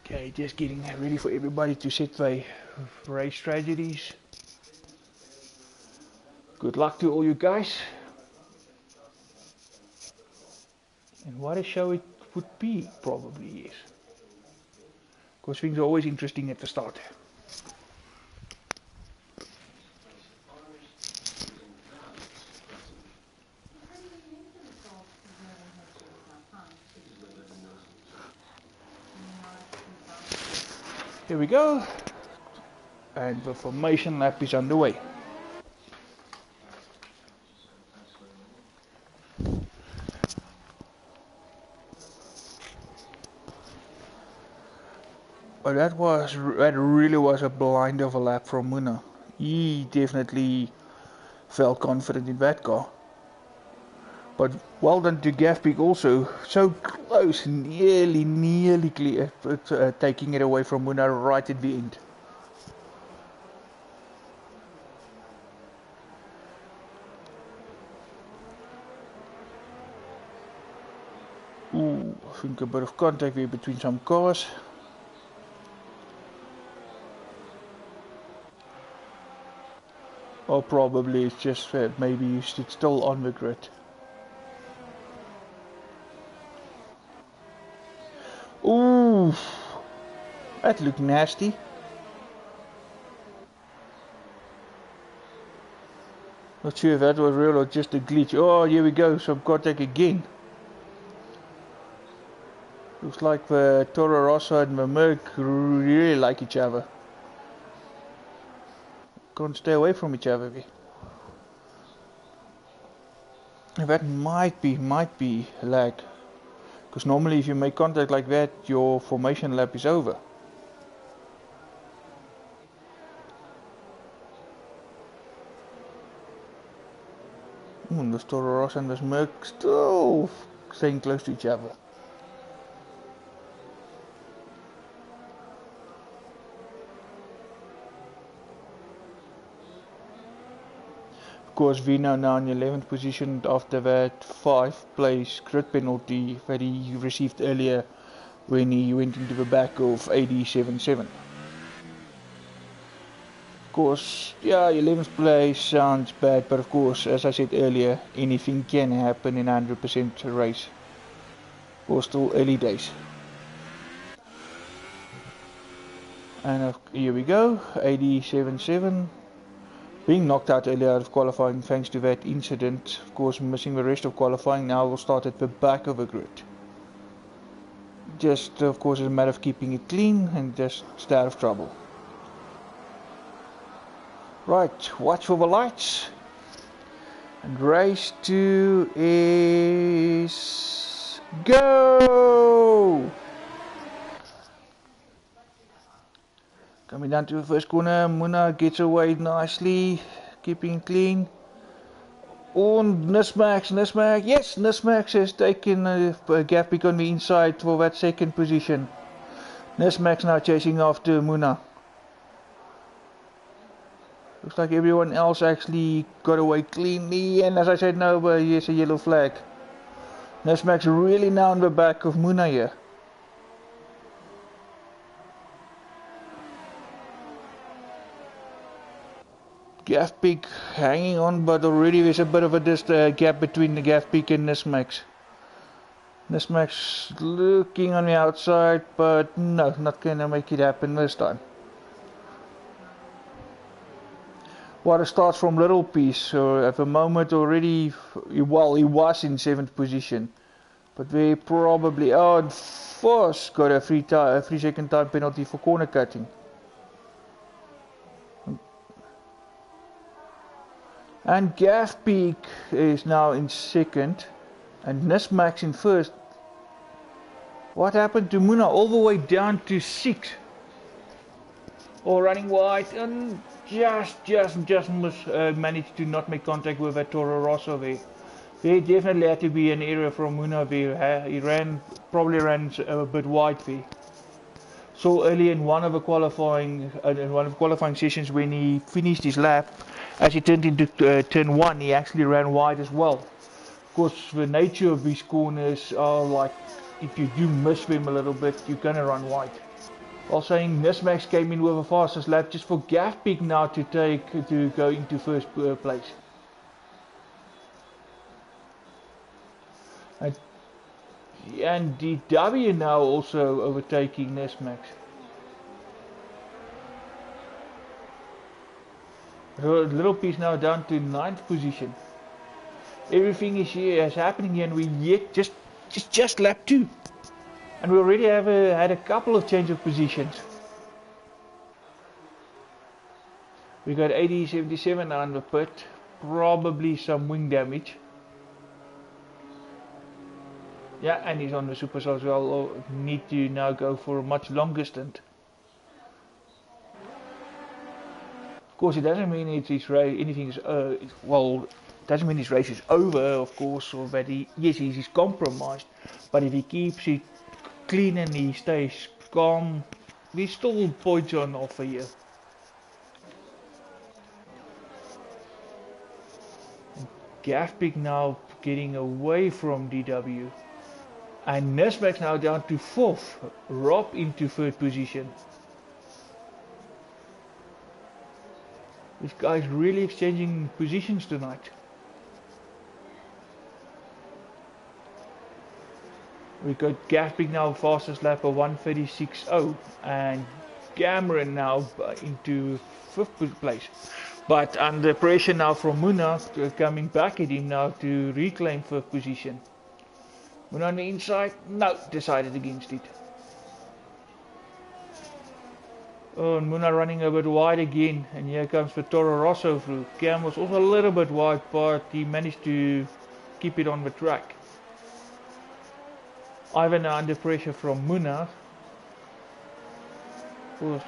Okay, just getting ready for everybody to set their race strategies. Good luck to all you guys. And what a show it would be, probably, yes. Because things are always interesting at the start. Here we go. And the formation lap is underway. But that really was a blind of a lap from Muna. He definitely felt confident in that car. But well done to Gaff Peak also. So close, nearly clear, but taking it away from Muna right at the end. Ooh, I think a bit of contact there between some cars. Or probably it's just that maybe you sit still on the grid. Ooh, that looked nasty. Not sure if that was real or just a glitch. Oh, here we go, some contact again. Looks like the Toro Rosso and the Merc really like each other. Can't stay away from each other. That might be lag. Because normally if you make contact like that, your formation lap is over. The Toro Rosso and the Merc still staying close to each other. Of course, Vino now in 11th position after that 5th place grid penalty that he received earlier when he went into the back of 87.7. Of course, yeah, 11th place sounds bad, but of course, as I said earlier, anything can happen in a 100% race. Or still early days. And here we go, 87.7. Being knocked out earlier out of qualifying thanks to that incident. Of course, missing the rest of qualifying. Now we'll start at the back of the grid. Just, of course, it's a matter of keeping it clean and just stay out of trouble. Right, watch for the lights. And race 2 is go! Coming down to the first corner, Muna gets away nicely, keeping it clean. On Nismax, yes, Nismax has taken a gap on the inside for that second position. Nismax now chasing after Muna. Looks like everyone else actually got away cleanly, and as I said, no, but here's a yellow flag. Nismax really now on the back of Muna here. Gaff Peak hanging on, but already there's a bit of a gap between the Gaff Peak and Nismax. Nismax looking on the outside, but no, not gonna make it happen this time. Water starts from Little Piece, so at the moment already, well, he was in 7th position. But they probably, and Foss got a 3-second time penalty for corner cutting. And Gaff Peak is now in 2nd, and Nismax in 1st. What happened to Muna? All the way down to 6th. All running wide, and just managed to not make contact with that Toro Rosso there. There definitely had to be an error from Muna there. He probably ran a bit wide there. So early in one of the qualifying sessions, when he finished his lap, as he turned into turn 1, he actually ran wide as well. Of course, the nature of these corners are like, if you do miss them a little bit, you're gonna run wide. While saying Nismax came in with the fastest lap just for Gaff Peak now to go into 1st place. And DW now also overtaking Nismax. Little Piece now down to 9th position. Everything is happening here, and we yet just lap 2. And we already have had a couple of change of positions. We got 80.77 on the pit, probably some wing damage. Yeah, and he's on the superstar as well. Need to now go for a much longer stint. Of course, it doesn't mean his race, doesn't mean his race is over, of course, or that he's compromised. But if he keeps it clean and he stays calm, there's still points on offer here. Gaff Peak now getting away from DW. And Nismax now down to 4th, Rob into 3rd position. This guy's really exchanging positions tonight. We got Gaff Peak now fastest lap of 1:36.0, and Cameron now into 5th place. But under pressure now from Muna coming back at him now to reclaim 5th position. Muna on the inside, no, decided against it. Oh, and Muna running a bit wide again, and here comes the Toro Rosso through. Cam was also a little bit wide, but he managed to keep it on the track. Ivan now under pressure from Muna. Of course,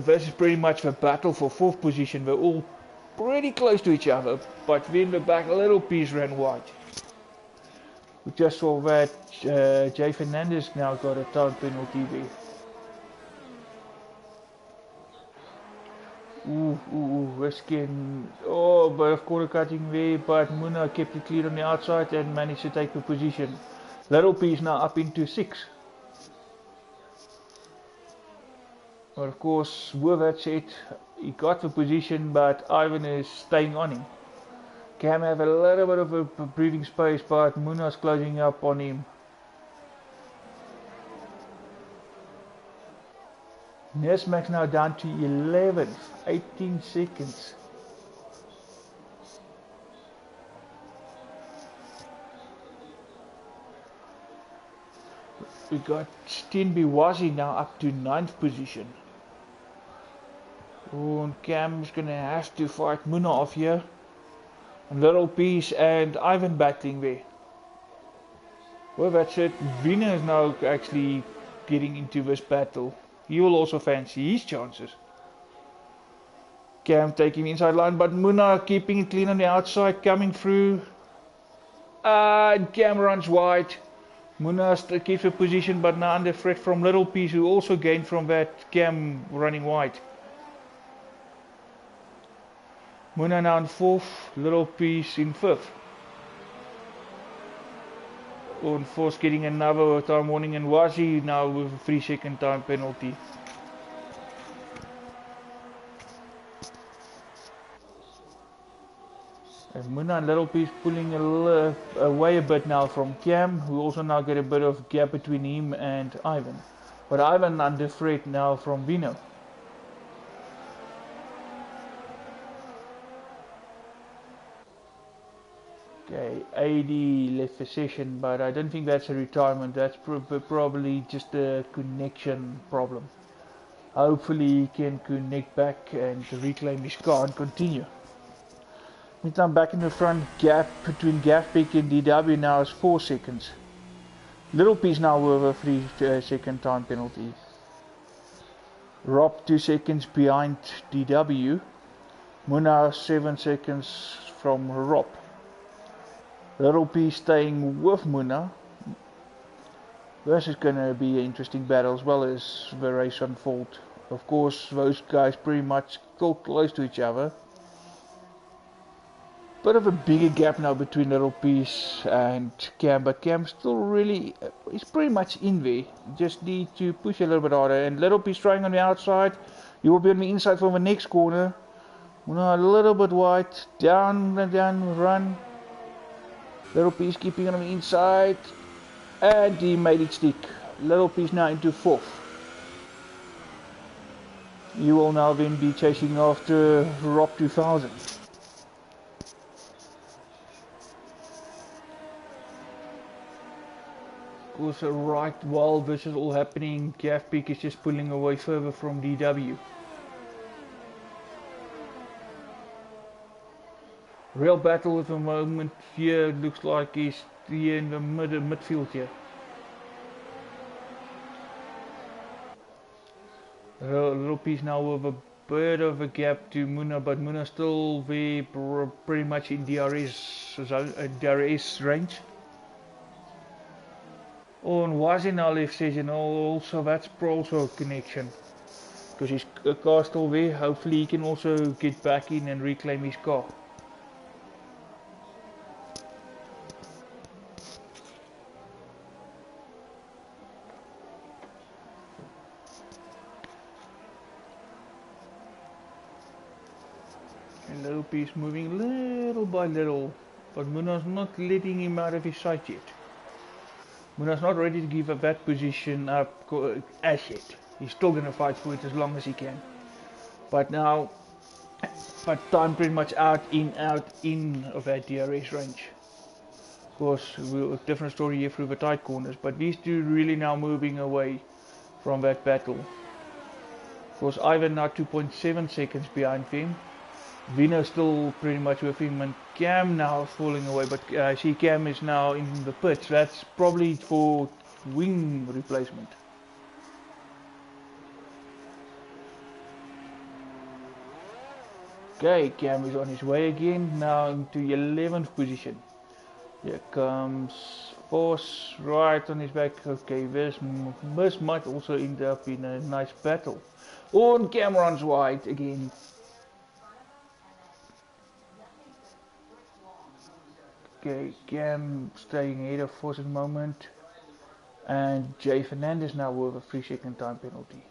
this is pretty much the battle for 4th position. We're all pretty close to each other, but in the back a Little Piece ran wide. We just saw that Jay Fernandez now got a time penalty there. Risking, bit of corner cutting there, but Muna kept it clear on the outside and managed to take the position. Little Piece now up into 6th. But of course, with that said, he got the position, but Ivan is staying on him. Cam have a little bit of a breathing space, but Muna's closing up on him. Nesmax now down to 11th, 18 seconds. We got TnB F1 now up to 9th position. Oh, and Cam's gonna have to fight Muna off here. And Little Peace and Ivan battling there. Well, that's it. Vina is now actually getting into this battle. He will also fancy his chances. Cam taking the inside line, but Muna keeping it clean on the outside, coming through. And Cam runs wide. Muna keeps a position, but now under threat from Little Peace, who also gained from that Cam running wide. Muna now in 4th, Little Peace in 5th. On 4th getting another time warning, and Wazi now with a 3-second time penalty. And Muna and Little Peace pulling away a bit now from Cam, who also now get a bit of gap between him and Ivan. But Ivan under threat now from Vino. Okay, AD left the session, but I don't think that's a retirement. That's probably just a connection problem. Hopefully he can connect back and reclaim his car and continue. Meantime, back in the front, gap between Gafpick and DW now is 4 seconds. Little Peace now with a 3-second time penalty. Rob 2 seconds behind DW. Muna 7 seconds from Rob. Little Peace staying with Muna. This is going to be an interesting battle as well as the race unfold. Of course, those guys pretty much go close to each other. Bit of a bigger gap now between Little Peace and Cam, but Cam still really is pretty much in there. Just need to push a little bit harder. And Little Peace trying on the outside. You will be on the inside for the next corner. Muna a little bit wide. Down and down, run. Little Peace keeping on the inside. And he made it stick. Little Peace now into 4th. He will now then be chasing after Rob 2000. Also, right while this is all happening, Gafpick is just pulling away further from DW. Real battle at the moment here, looks like he's here in the midfield here. Little Peace now with a bit of a gap to Muna, but Muna still very pretty much in DRS range. Oh, and was in our left session also, that's also a connection. Because his car's still there, hopefully he can also get back in and reclaim his car. And Little Peace moving little by little, but Muna's not letting him out of his sight yet. Muna's not ready to give up that position up as yet. He's still going to fight for it as long as he can. But time pretty much out in of that DRS range. Of course, a different story here through the tight corners, but these two really now moving away from that battle. Of course, Ivan now 2.7 seconds behind him. Vino still pretty much with him, and Cam now falling away, but I see Cam is now in the pits. That's probably for wing replacement. Okay, Cam is on his way again, now into 11th position. Here comes Force right on his back. Okay, this might also end up in a nice battle. Oh, and Cam runs wide again. Okay, Cam staying ahead of Force at the moment, and Jay Fernandez now with a 3-second time penalty.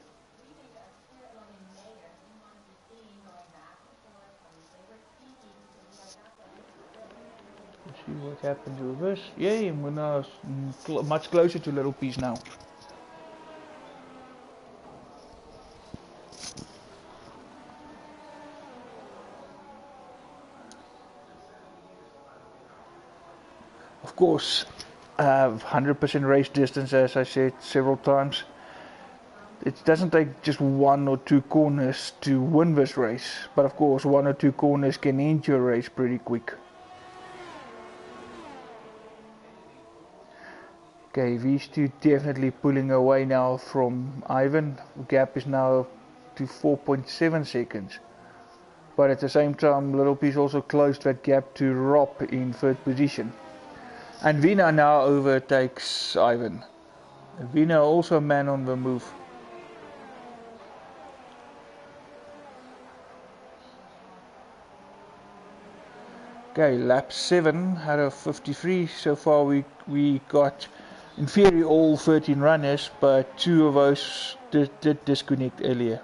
Let's see what happens with this. Yay, we're now much closer to Little Peace now. course, 100% race distance, as I said several times. It doesn't take just 1 or 2 corners to win this race, but of course 1 or 2 corners can end your race pretty quick. Okay, these two definitely pulling away now from Ivan. The gap is now to 4.7 seconds. But at the same time, Little Piece also closed that gap to Rob in 3rd position. And Vina now overtakes Ivan. Vina also a man on the move. Okay, lap 7 out of 53. So far we got in theory all 13 runners, but 2 of those did disconnect earlier.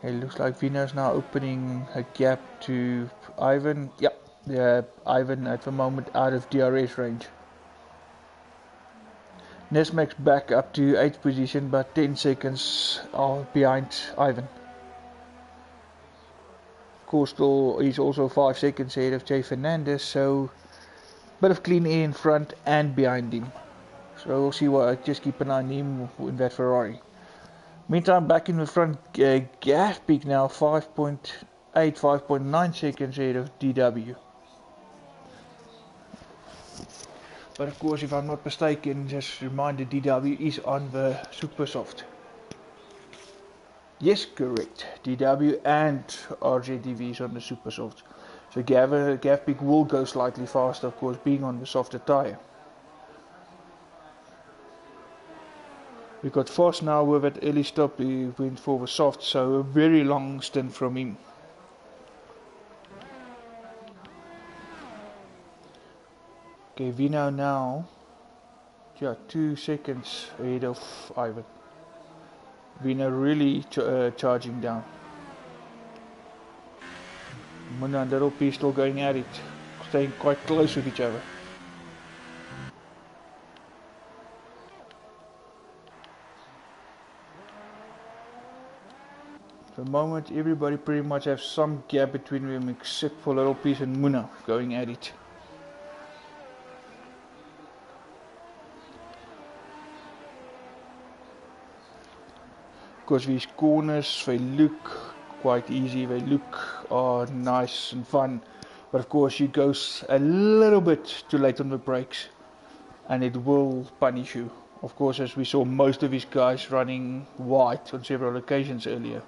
It looks like Vina is now opening a gap to Ivan. Yep, Ivan at the moment out of DRS range. Nesmax back up to 8th position, but 10 seconds are behind Ivan. Of course, he's also 5 seconds ahead of Jay Fernandez, so a bit of clean air in front and behind him. So we'll see what. Just keep an eye on him in that Ferrari. Meantime, back in the front, gas peak now 5.8, 5.9 seconds ahead of DW. But of course, if I'm not mistaken, just reminder, DW is on the super soft. Yes, correct. DW and RJDV is on the super soft. So gap peak will go slightly faster, of course, being on the softer tyre. We got Foss now with that early stop. He went for the soft, so a very long stint from him. Okay, Vino now, 2 seconds ahead of Ivan. Vino really charging down. Muna and Little P still going at it, staying quite close with each other. At the moment, everybody pretty much has some gap between them except for Little Piece and Muna going at it. Because these corners, they look quite easy, they look nice and fun, but of course you go a little bit too late on the brakes and it will punish you. Of course, as we saw most of these guys running wide on several occasions earlier.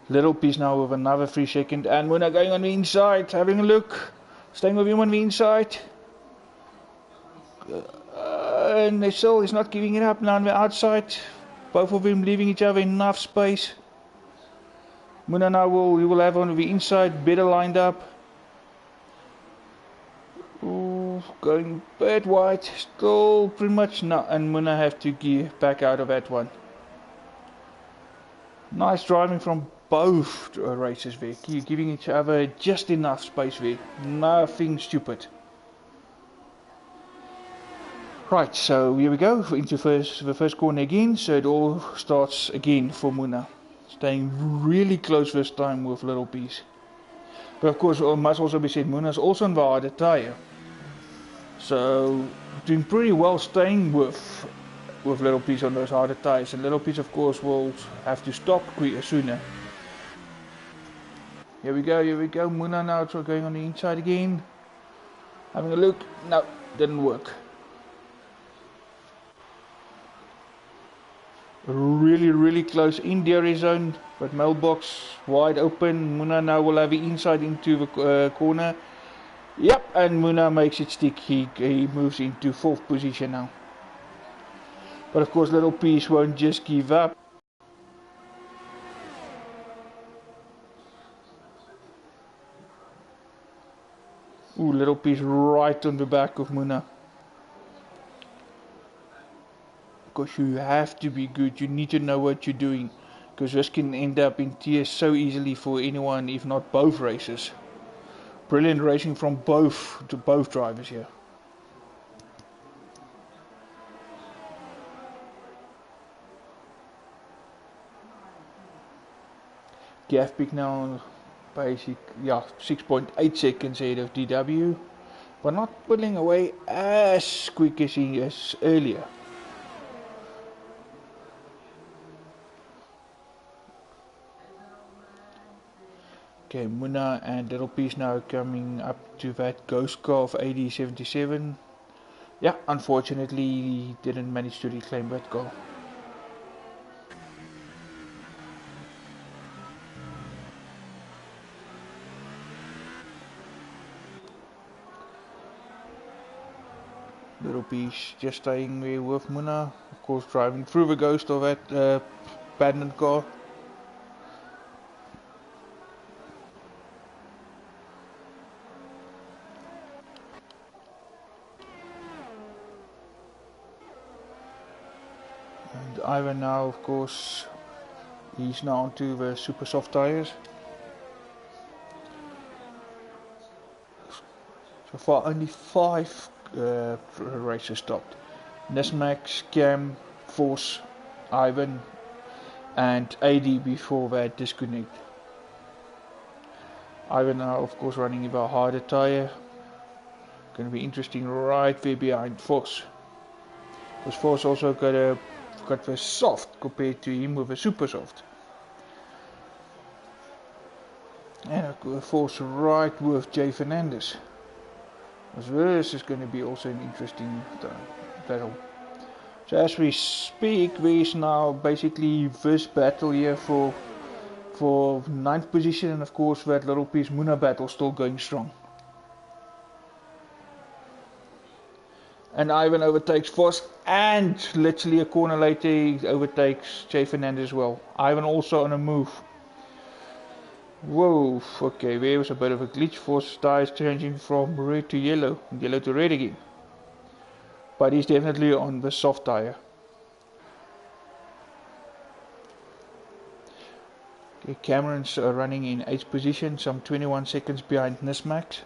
Little Piece now with another 3 seconds, and Muna going on the inside, having a look, staying with him on the inside. And still he's not giving it up now on the outside. Both of them leaving each other enough space. Muna now will have on the inside, better lined up. Ooh, going a bit wide, still pretty much not, and Muna have to gear back out of that one. Nice driving from both races there, giving each other just enough space there, nothing stupid. Right, so here we go into the first corner again, so it all starts again for Muna. Staying really close this time with Little Piece. But of course, it must also be said, Muna's also on the harder tyre. So, doing pretty well staying with Little Piece on those harder tyres. And Little Piece, of course, will have to stop sooner. Here we go, Muna now going on the inside again. Having a look, no, didn't work. Really close in DRS zone, but mailbox wide open. Muna now will have the inside into the corner. Yep, and Muna makes it stick. He moves into 4th position now. But of course, Little Piece won't just give up. Ooh, Little Piece right on the back of Muna. Because you have to be good, you need to know what you're doing, because this can end up in tears so easily for anyone, if not both races. Brilliant racing from both drivers here. Gap pick now basic, yeah, 6.8 seconds ahead of DW, but not pulling away as quick as he is earlier. Okay, Muna and Little Piece now coming up to that ghost car of AD77. Yeah, unfortunately he didn't manage to reclaim that car. Little Piece just staying there with Muna, of course driving through the ghost of that abandoned car. And Ivan now, of course, he's now onto the super soft tires. So far only 5 races stopped. Nismax, Cam, Force, Ivan and AD before that disconnect. Ivan now of course running with a harder tire. Going to be interesting right there behind Force. Because Force also got the soft compared to him with a super soft. And Force right with Jay Fernandez. This is going to be also an interesting battle. So as we speak, there is now basically this battle here for 9th position, and of course that Little Piece Muna battle still going strong. And Ivan overtakes Voss, and literally a corner later he overtakes Jay Fernandez as well. Ivan also on a move. Whoa, okay, there was a bit of a glitch. Voss tires changing from red to yellow, yellow to red again. But he's definitely on the soft tire. Okay, Cameron's running in 8th position, some 21 seconds behind Nismax.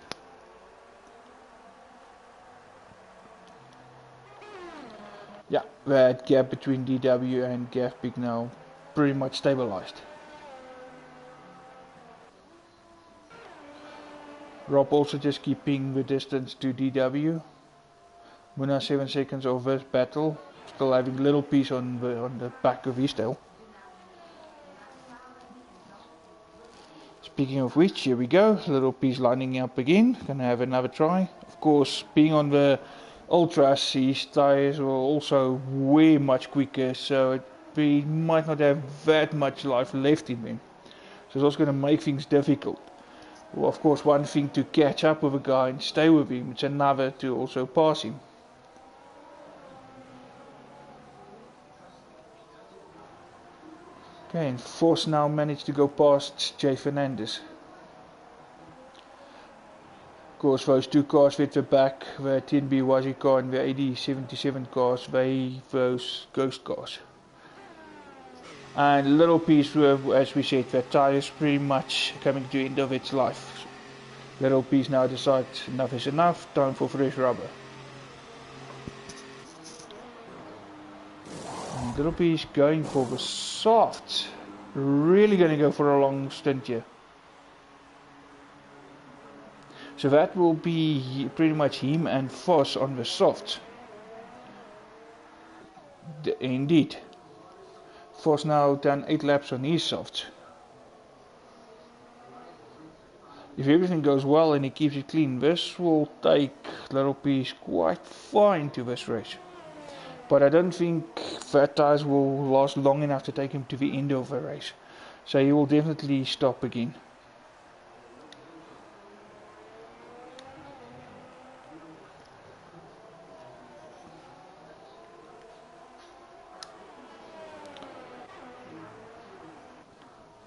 Yeah, that gap between DW and Gafbig now pretty much stabilized. Rob also just keeping the distance to DW. Muna 7 seconds of this battle, still having Little Piece on the back of his tail. Speaking of which, here we go, Little Piece lining up again, gonna have another try. Of course, being on the Ultras, his tires were also way much quicker, so he might not have that much life left in them. So it's also going to make things difficult. Well, of course, one thing to catch up with a guy and stay with him, it's another to also pass him. Okay, and Force now managed to go past Jay Fernandez. Of course, those two cars with the back, the TnB F1 car and the AD77 cars, they those ghost cars. And Little Piece, as we said, the tire is pretty much coming to the end of its life. Little Piece now decides enough is enough, time for fresh rubber. And Little Piece going for the softs, really going to go for a long stint here. So that will be pretty much him and Voss on the softs. Indeed. Voss now done 8 laps on his softs. If everything goes well and he keeps it clean, this will take Little Piece quite far into this race. But I don't think fat tires will last long enough to take him to the end of the race. So he will definitely stop again.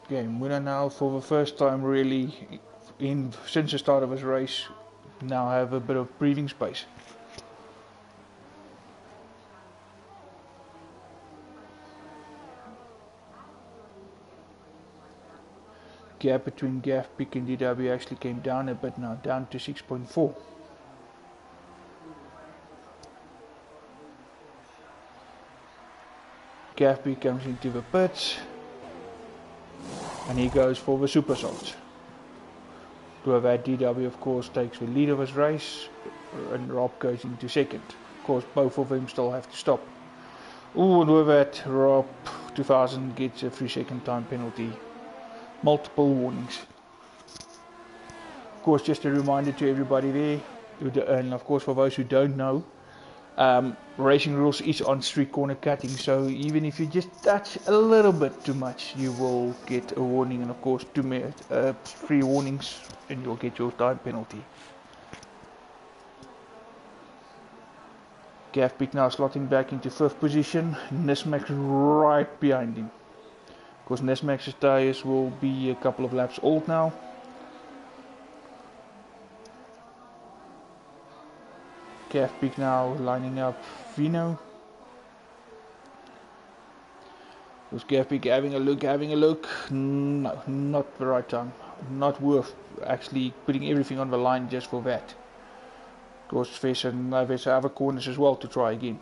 Okay, Muna now for the first time really since the start of his race now have a bit of breathing space. Gap between Gafbik and DW actually came down a bit now, down to 6.4. Gafbik comes into the pits. and he goes for the super softs. That DW of course takes the lead of his race, and Rob goes into second. Of course both of them still have to stop. And with that, Rob 2000 gets a 3-second time penalty. Multiple warnings. Of course, just a reminder to everybody there, and of course for those who don't know, racing rules is on street corner cutting, so even if you just touch a little bit too much, you will get a warning, and of course 3 warnings, and you'll get your time penalty. Gavpik now slotting back into 5th position, Nismax right behind him. Of course Nismax's tyres will be a couple of laps old now. Gavpik now lining up Vino. Was Gavpik having a look? No, not the right time. Not worth actually putting everything on the line just for that. Of course there's other corners as well to try again.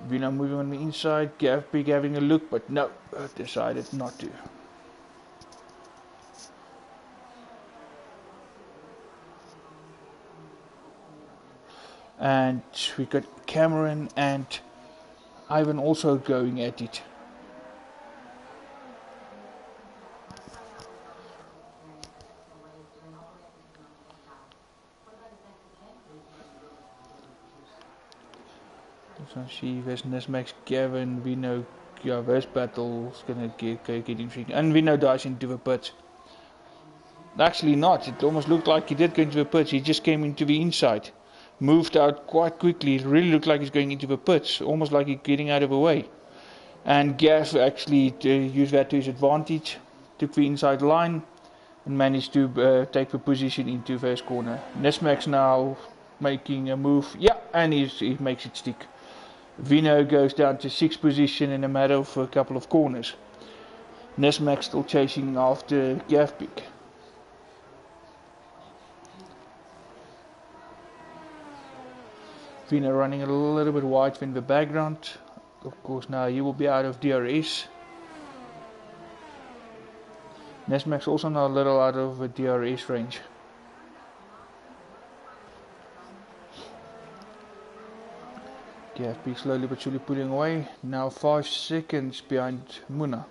Vino moving on the inside, Gavpik having a look, but no, decided not to. And we got Cameron and Ivan also going at it. So see there's Nismax, Gavin, Vino, yeah, this battle's gonna get interesting. And Vino dies into the pits. Actually not, it almost looked like he did go into the pits, he just came into the inside. Moved out quite quickly, it really looked like he's going into the pits, almost like he's getting out of the way. And Gav actually used that to his advantage, took the inside line and managed to take the position into first corner. Nismax now making a move, yeah, and he makes it stick. Vino goes down to 6th position in a matter of a couple of corners. Nismax still chasing after Gavpik. Vino running a little bit wide in the background. Of course now he will be out of DRS. Nismax also now a little out of the DRS range. Gavpik slowly but surely pulling away. Now 5 seconds behind Muna.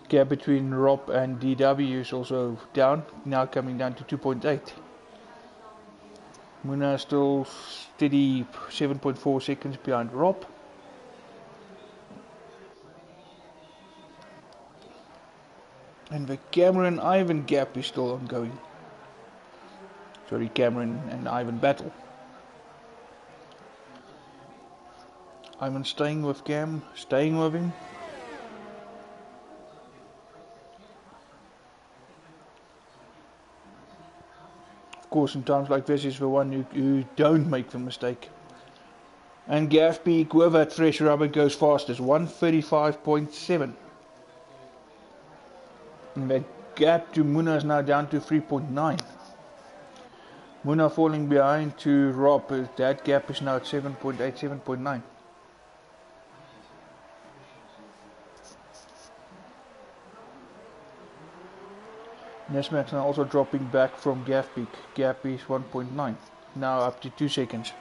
Gap between Rob and DW is also down. Now coming down to 2.8. Muna still steady 7.4 seconds behind Rob. And the Cameron Ivan gap is still ongoing. Sorry, Cameron and Ivan battle. Ivan staying with Cam, staying with him. Of course, in times like this is the one who don't make the mistake. And Gavpik with that fresh rubber goes fastest, 1:35.7. And that gap to Muna is now down to 3.9. Muna falling behind to Rob, that gap is now at 7.8, 7.9. Nismax now also dropping back from Gavpik. Gap is 1.9, now up to 2 seconds.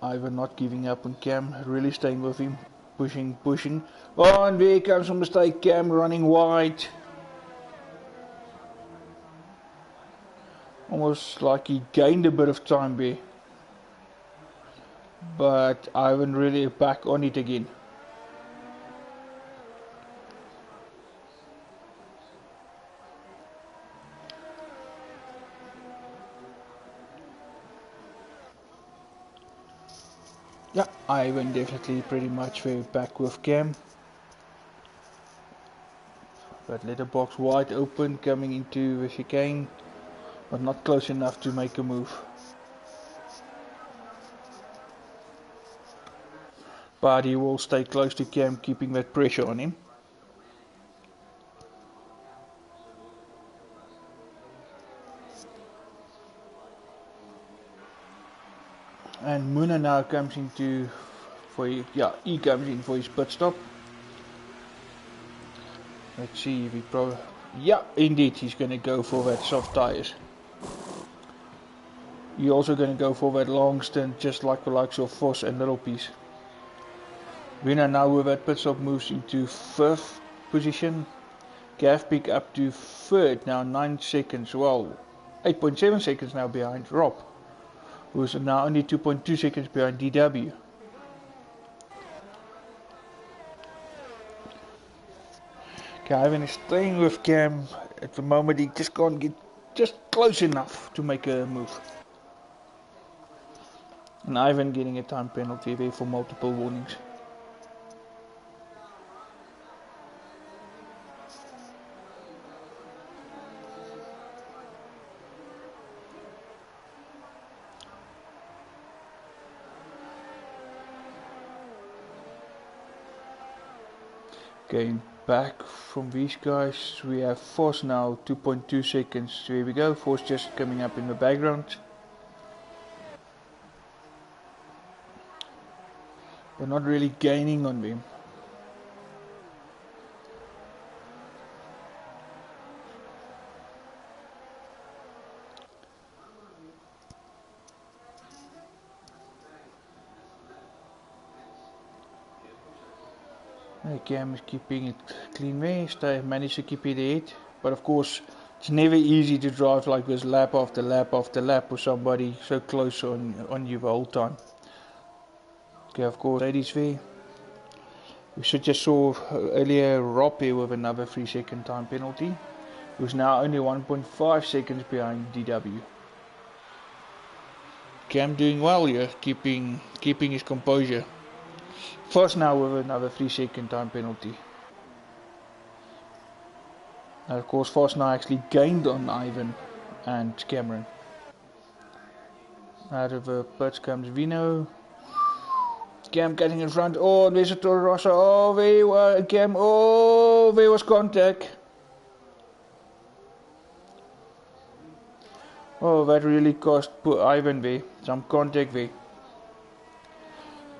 Ivan not giving up on Cam, really staying with him, pushing. Oh, and there comes a mistake, Cam running wide. Almost like he gained a bit of time there. But Ivan really back on it again. Yeah, Ivan definitely pretty much very back with Cam. That letterbox wide open coming into the chicane, but not close enough to make a move. But he will stay close to Cam, keeping that pressure on him. And Muna now comes into he comes in for his pit stop. Let's see if he indeed he's going to go for that soft tyres. You're also going to go for that long stint, just like the likes of Vos and Little Piece. Winner now with that pit stop moves into 5th position. Gavpik up to 3rd, now 9 seconds, well 8.7 seconds now behind Rob, who's now only 2.2 seconds behind DW. Ivan is staying with Cam at the moment. He just can't get just close enough to make a move. And Ivan getting a time penalty there for multiple warnings. Going back from these guys, we have Vos now 2.2 seconds. So here we go, Vos just coming up in the background. They're not really gaining on them. Cam is keeping it clean there, they managed to keep it ahead. But of course, it's never easy to drive like this lap after lap after lap with somebody so close on you the whole time. Okay, of course, ladies there. We just saw earlier Rob here with another 3-second time penalty, who's now only 1.5 seconds behind DW. Cam doing well here, keeping his composure. First now with another 3-second time penalty. And of course, Vos now actually gained on Ivan and Cameron. Out of the pits comes Vino. Cam getting in front. Oh, there's a Toro Rosso. Oh, there was Cam. Oh, there was contact. Oh, that really cost poor Ivan there. Some contact there.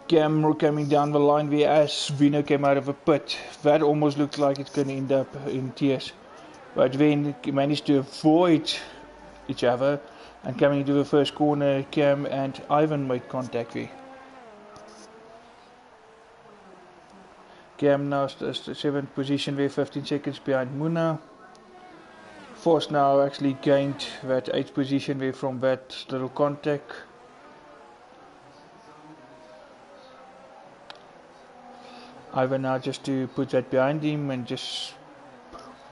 Cam coming down the line there as Vino came out of a pit. That almost looked like it's going to end up in tears. But then managed to avoid each other, and coming into the first corner, Cam and Ivan made contact there. Cam now the 7th position there, 15 seconds behind Muna. Vos now actually gained that 8th position there from that little contact. Ivan now just to put that behind him and just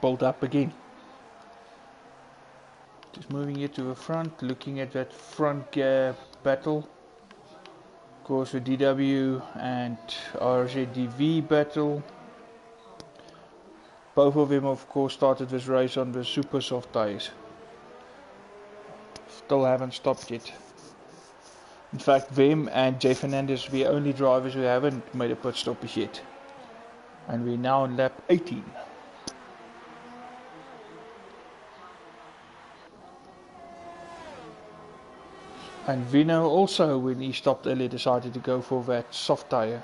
build up again. Just moving it to the front, looking at that front gear battle. Of course, the DW and RZDV battle. Both of them, of course, started this race on the super soft tyres. Still haven't stopped yet. In fact, them and Jay Fernandez are the only drivers who haven't made a pit stop yet. And we're now on lap 18. And Vino also, when he stopped earlier, decided to go for that soft tyre.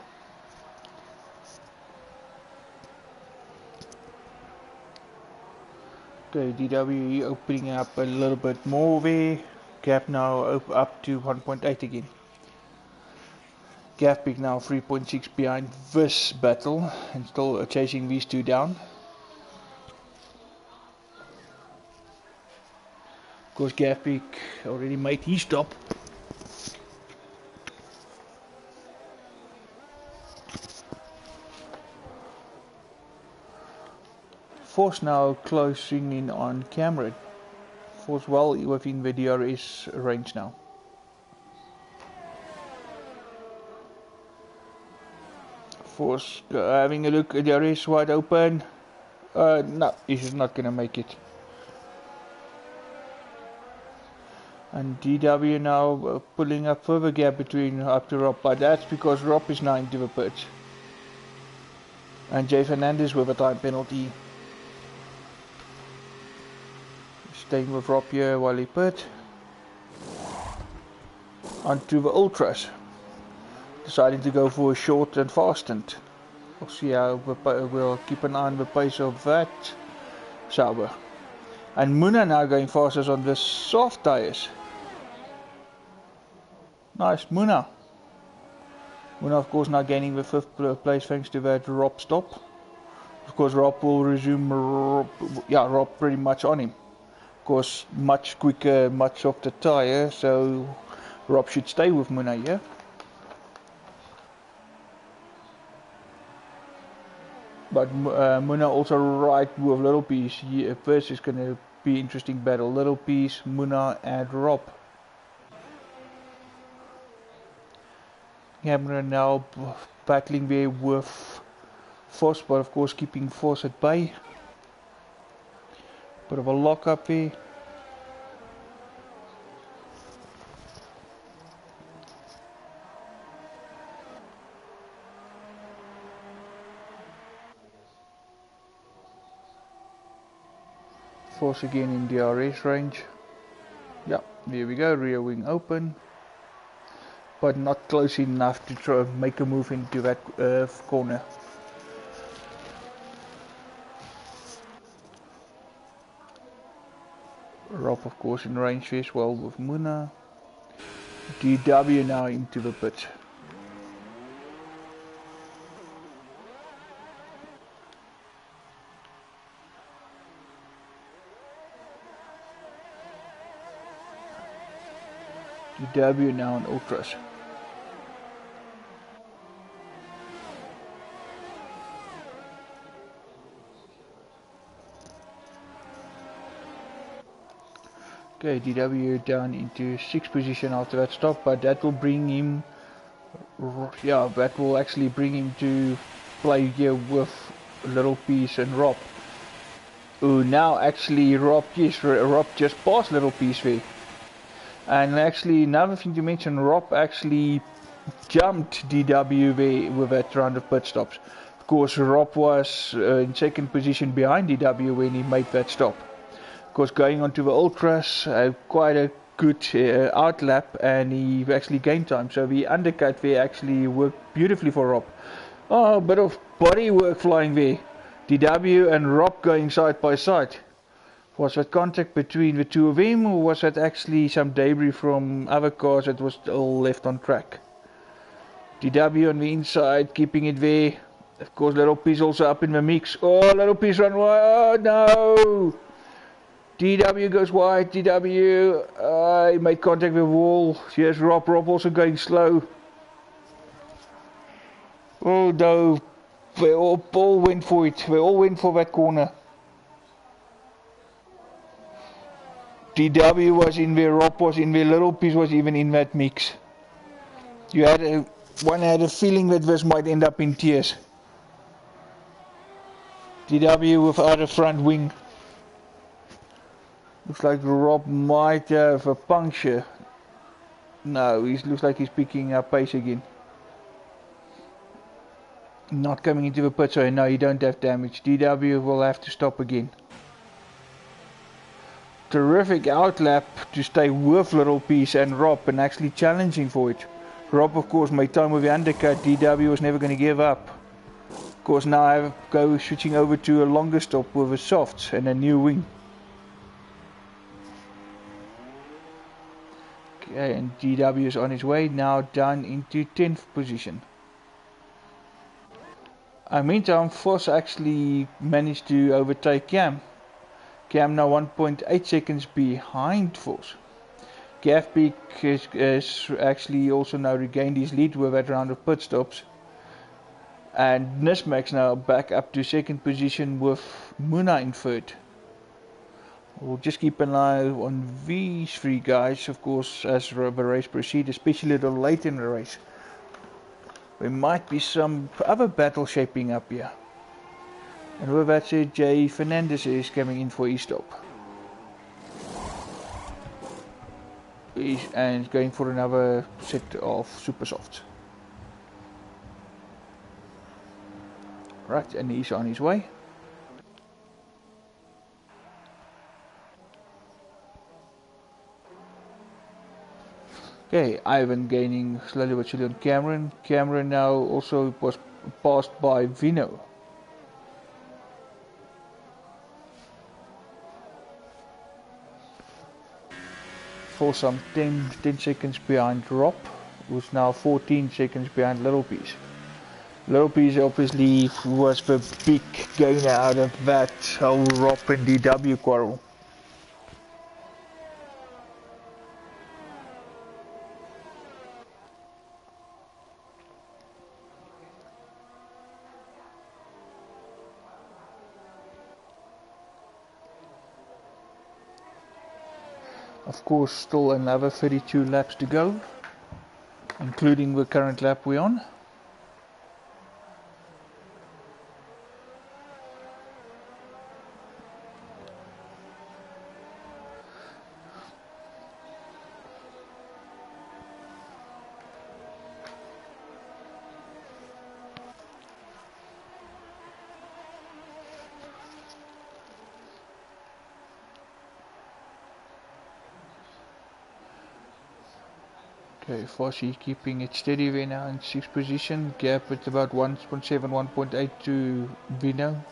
Okay, DW opening up a little bit more there. Gap now up to 1.8 again. Gavpik now 3.6 behind this battle and still chasing these two down. Of course, Gavpik already made his stop. Vos now closing in on Cameron. Vos well within the DRS range now. Vos having a look at the DRS wide open. No, he's not gonna make it. And DW now pulling up further gap between up to Rob, but that's because Rob is now into the pit. And Jay Fernandez with a time penalty. Staying with Rob here while he pit. onto the ultras, deciding to go for a short and fast stint. We'll see how we'll keep an eye on the pace of that Sauber. And Muna now going fastest on the soft tyres. Nice, Muna. Muna of course now gaining the 5th place thanks to that Rob stop. Of course Rob will resume, Rob pretty much on him. Of course much quicker, much softer tyre, so Rob should stay with Muna here. But Muna also right with Little Piece. First is going to be interesting battle. Little Piece, Muna and Rob. Muna now battling there with Vos, but of course keeping Vos at bay. Bit of a lock up there. Vos again in DRS range. Yeah, there we go, rear wing open. But not close enough to try to make a move into that corner. Rob of course in range as well with Muna. DW now into the pit. DW now on ultras. Okay, DW down into 6th position after that stop, but that will bring him, that will actually bring him to play here with Little Piece and Rob. Oh, now actually Rob just passed Little Piece there. And actually another thing to mention, Rob actually jumped DW there with that round of pit stops. Of course Rob was in 2nd position behind DW when he made that stop. Of course going on to the ultras, quite a good outlap, and he actually gained time. So the undercut there actually worked beautifully for Rob. Oh, a bit of body work flying there. DW and Rob going side by side. Was that contact between the two of them, or was that actually some debris from other cars that was still left on track? DW on the inside, keeping it there. Of course Little Piece also up in the mix. Oh, Little Piece run wide. Oh no! DW goes wide. DW he made contact with the wall. Here's Rob also going slow. Oh no, they all went for it. They all went for that corner. DW was in there, Rob was in there, Little Piece was even in that mix. You had one had a feeling that this might end up in tears. DW without a front wing. Looks like Rob might have a puncture. No, he looks like he's picking up pace again. Not coming into the pit, so no, you don't have damage. DW will have to stop again. Terrific outlap to stay with Little Piece and Rob and actually challenging for it. Rob of course made time with the undercut. DW was never going to give up. Of course now I go switching over to a longer stop with a softs and a new wing. Okay, and DW is on his way now down into 10th position. Meantime Vos actually managed to overtake Cam. Cam now 1.8 seconds behind Vos. Gavbeek has actually also now regained his lead with that round of pit stops. And Nismax now back up to 2nd position with Muna in 3rd. We'll just keep an eye on these 3 guys, of course, as the race proceeds, especially a little late in the race. There might be some other battle shaping up here. And with that said, Jay Fernandez is coming in for his stop. And going for another set of super softs. Right, and he's on his way. Okay, Ivan gaining slowly but surely on Cameron. Cameron now also was passed by Vino. For some 10 seconds behind Rob, who's now 14 seconds behind Little Piece. Little Piece obviously was the big gainer out of that whole Rob and DW quarrel. Of course, still another 32 laps to go, including the current lap we're on. Okay, Fossey keeping it steady there now in 6th position. Gap at about 1.7, 1.8 to Vino.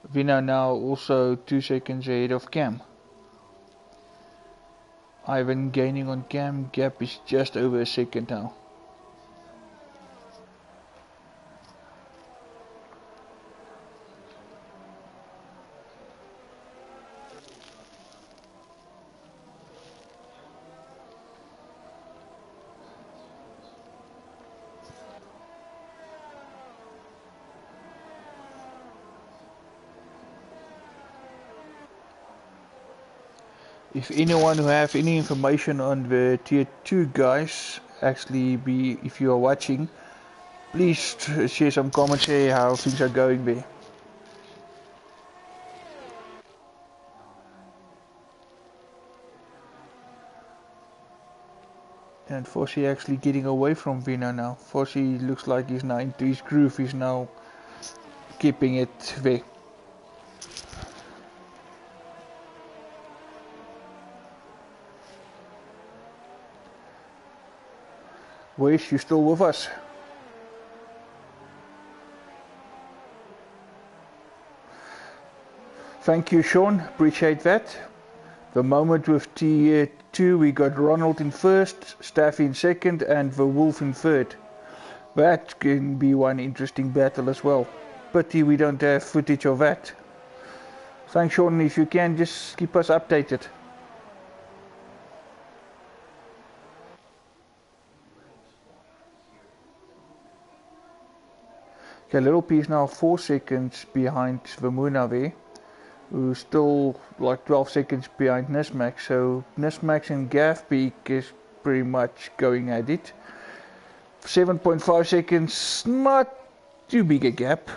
Vino now also 2 seconds ahead of Cam. Ivan gaining on Cam. Gap is just over a second now. If anyone who have any information on the tier 2 guys, actually if you are watching, please share some comments here how things are going there. And Fossey actually getting away from Vino now. Fossey looks like he's now into his groove, he's now keeping it there. Wes, you still with us? Thank you, Sean, appreciate that. The moment with T2, we got Ronald in first, Staff in second, and the Wolf in third. That can be one interesting battle as well. Pity we don't have footage of that. Thanks, Sean, if you can just keep us updated. Okay, Little Piece now 4 seconds behind Vermuna there, who's still like 12 seconds behind Nismax. So Nismax and Gavpeak is pretty much going at it. 7.5 seconds, not too big a gap.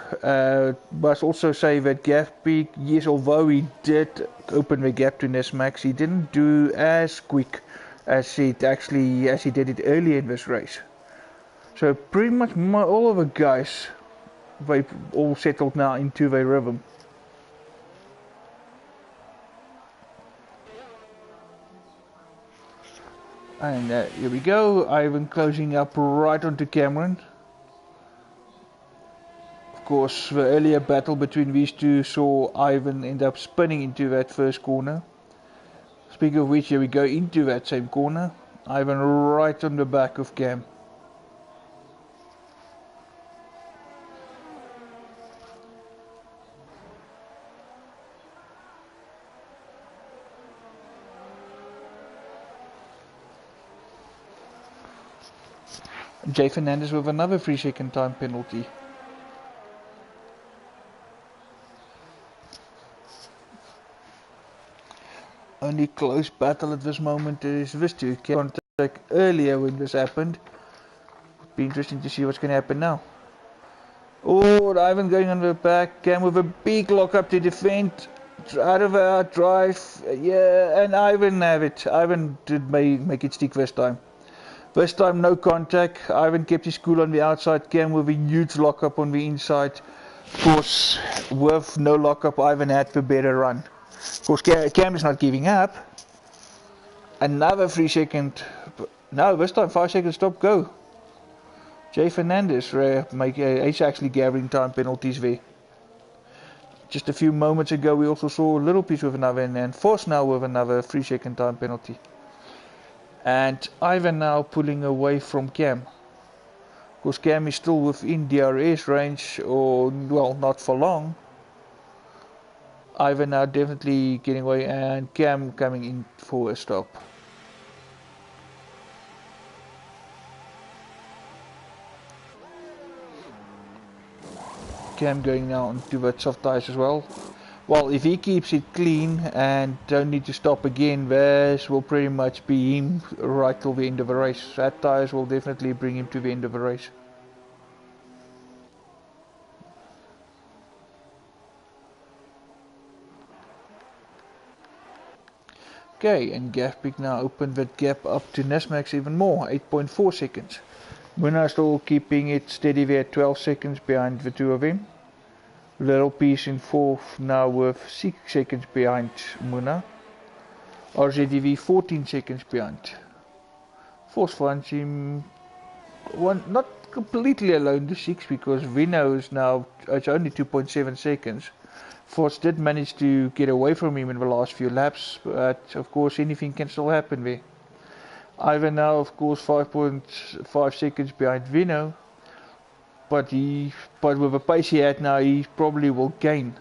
Must also say that Gavpeak, yes, although he did open the gap to Nismax, he didn't do as quick as he did it earlier in this race. So pretty much all of the guys, they've all settled now into their rhythm. And here we go, Ivan closing up right onto Cameron. Of course, the earlier battle between these two saw Ivan end up spinning into that first corner. Speaking of which, here we go into that same corner. Ivan right on the back of Cam. Jay Fernandez with another 3-second time penalty. Only close battle at this moment is this two. Contact earlier when this happened. Would be interesting to see what's going to happen now. Oh, Ivan going on the back. Cam with a big lock up to defend. Out of our drive. Yeah, and Ivan have it. Ivan did make it stick this time. This time no contact. Ivan kept his cool on the outside. Cam with a huge lockup on the inside. Of course, with no lockup, Ivan had the better run. Of course, Cam is not giving up. Another 3-second No, this time 5 seconds stop, go. Jay Fernandez he's actually gathering time penalties there. Just a few moments ago we also saw a little piece with another and Force now with another 3-second time penalty. And Ivan now pulling away from Cam. Because Cam is still within DRS range, or well, not for long. Ivan now definitely getting away and Cam coming in for a stop. Cam going now onto the soft tyres as well. Well, if he keeps it clean and don't need to stop again, this will pretty much be him right till the end of the race. That tyres will definitely bring him to the end of the race. Okay, and Gafpick now opened that gap up to Nesmax even more, 8.4 seconds. Muna still keeping it steady there, 12 seconds behind the two of them. Little piece in fourth now with 6 seconds behind Muna. RZDV 14 seconds behind. Force finds him not completely alone to 6 because Vino is now, it's only 2.7 seconds. Force did manage to get away from him in the last few laps, but of course anything can still happen there. Ivan now of course 5.5 seconds behind Vino. But with the pace he had now, he probably will gain.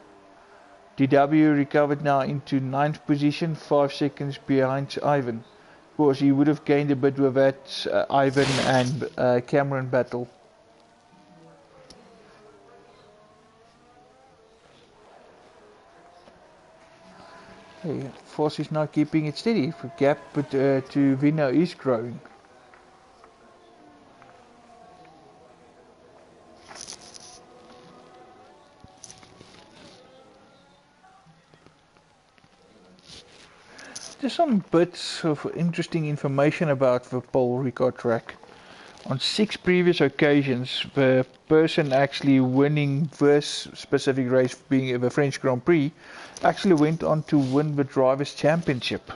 DW recovered now into 9th position, 5 seconds behind Ivan. Of course, he would have gained a bit with that Ivan and Cameron battle. Hey, Foss is now keeping it steady. The gap to Vino is growing. There's some bits of interesting information about the Paul Ricard track. On 6 previous occasions, the person actually winning this specific race, being the French Grand Prix, actually went on to win the Drivers' Championship.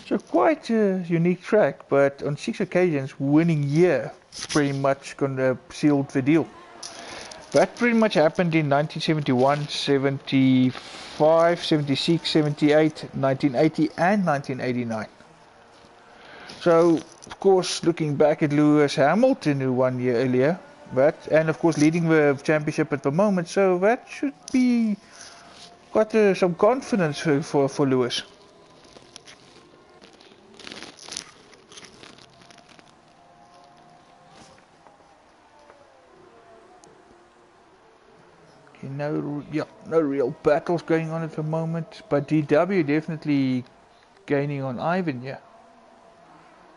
So quite a unique track, but on 6 occasions, winning here pretty much sealed the deal. That pretty much happened in 1971, 75, 76, 78, 1980 and 1989. So, of course, looking back at Lewis Hamilton who won year earlier, and of course leading the championship at the moment, so that should be quite some confidence for Lewis. No real battles going on at the moment, but DW definitely gaining on Ivan, yeah.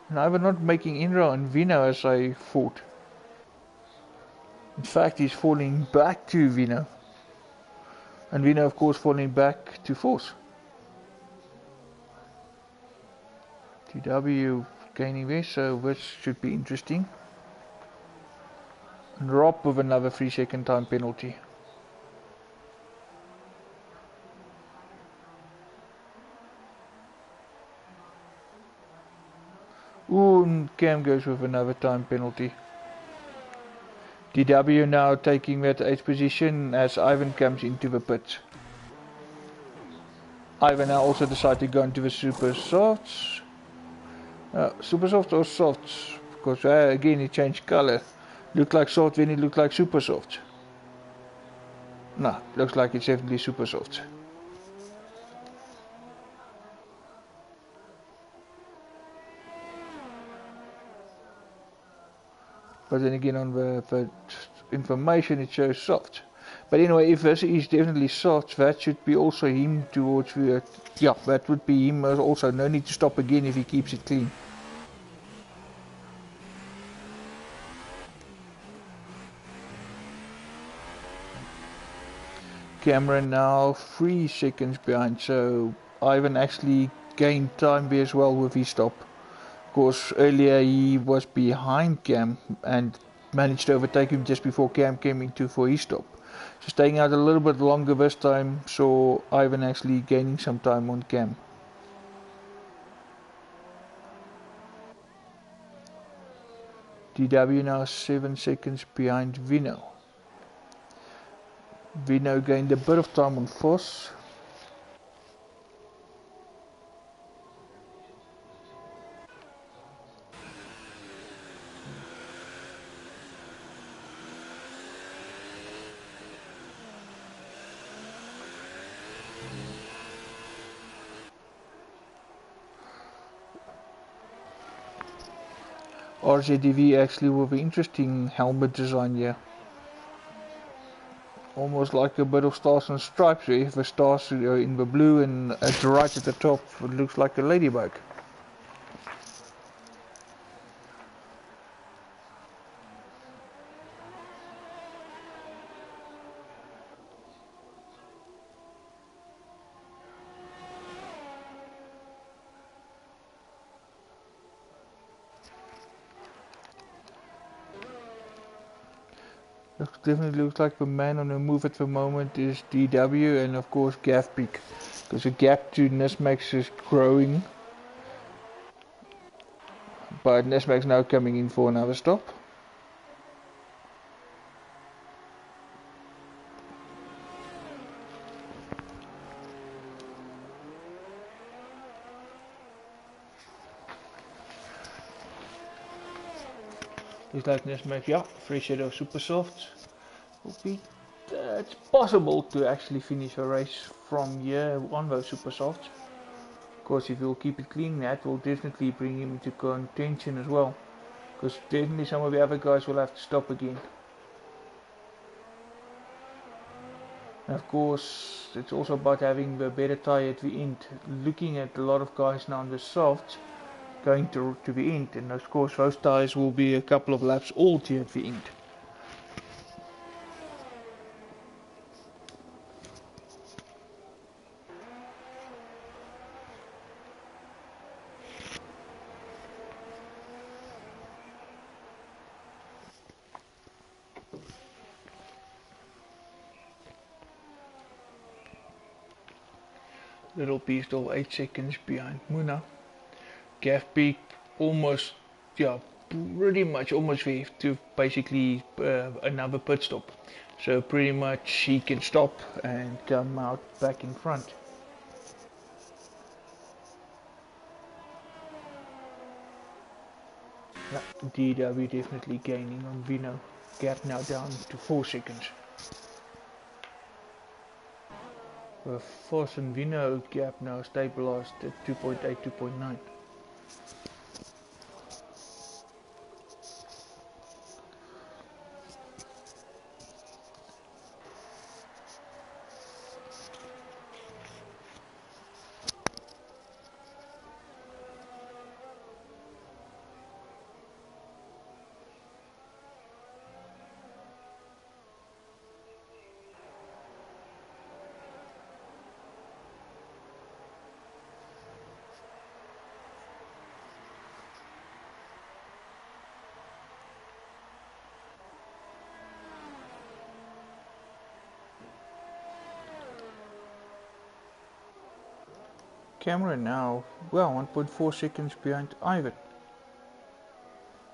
And Ivan not making inroad on Vino as I thought. In fact, he's falling back to Vino. And Vino, of course, falling back to Force. DW gaining this, so this should be interesting. And Rob with another 3-second time penalty. Ooh, and Cam goes with another time penalty. DW now taking that 8th position as Ivan comes into the pits. Ivan now also decided to go into the super softs. Super soft or softs? Because again he changed color. Looked like soft, then it looked like super soft. No, looks like it's definitely super soft. But then again on the information it shows soft. But anyway, if this is definitely soft, that should be also him towards the... yeah, that would be him also. No need to stop again if he keeps it clean. Cameron now 3 seconds behind, so Ivan actually gained time there as well with his stop. Of course, earlier he was behind Cam and managed to overtake him just before Cam came into for his stop. So staying out a little bit longer this time, saw Ivan actually gaining some time on Cam. DW now 7 seconds behind Vino. Vino gained a bit of time on Voss. RZDV actually with an interesting helmet design here. Almost like a bit of stars and stripes. You have the stars in the blue and right at the top it looks like a ladybug. It definitely looks like the man on the move at the moment is DW and of course Gav Peak. Because the gap to Nismax is growing. But Nismax now coming in for another stop. Looks like Nismax, yeah, free shadow super soft. It's possible to actually finish a race from here on those super softs. Of course, if you'll keep it clean, that will definitely bring him into contention as well. Because definitely some of the other guys will have to stop again. And of course, it's also about having the better tyre at the end. Looking at a lot of guys now on the softs going to the end, and of course those tyres will be a couple of laps all to at the end. Little P still 8 seconds behind Muna. Gav Peak almost, yeah, pretty much almost there to basically another pit stop. So pretty much he can stop and come out back in front. Yeah, DW definitely gaining on Vino. Gap now down to 4 seconds. With Voss and Vino gap now stabilized at 2.8, 2.9. Cameron now, well, 1.4 seconds behind Ivan.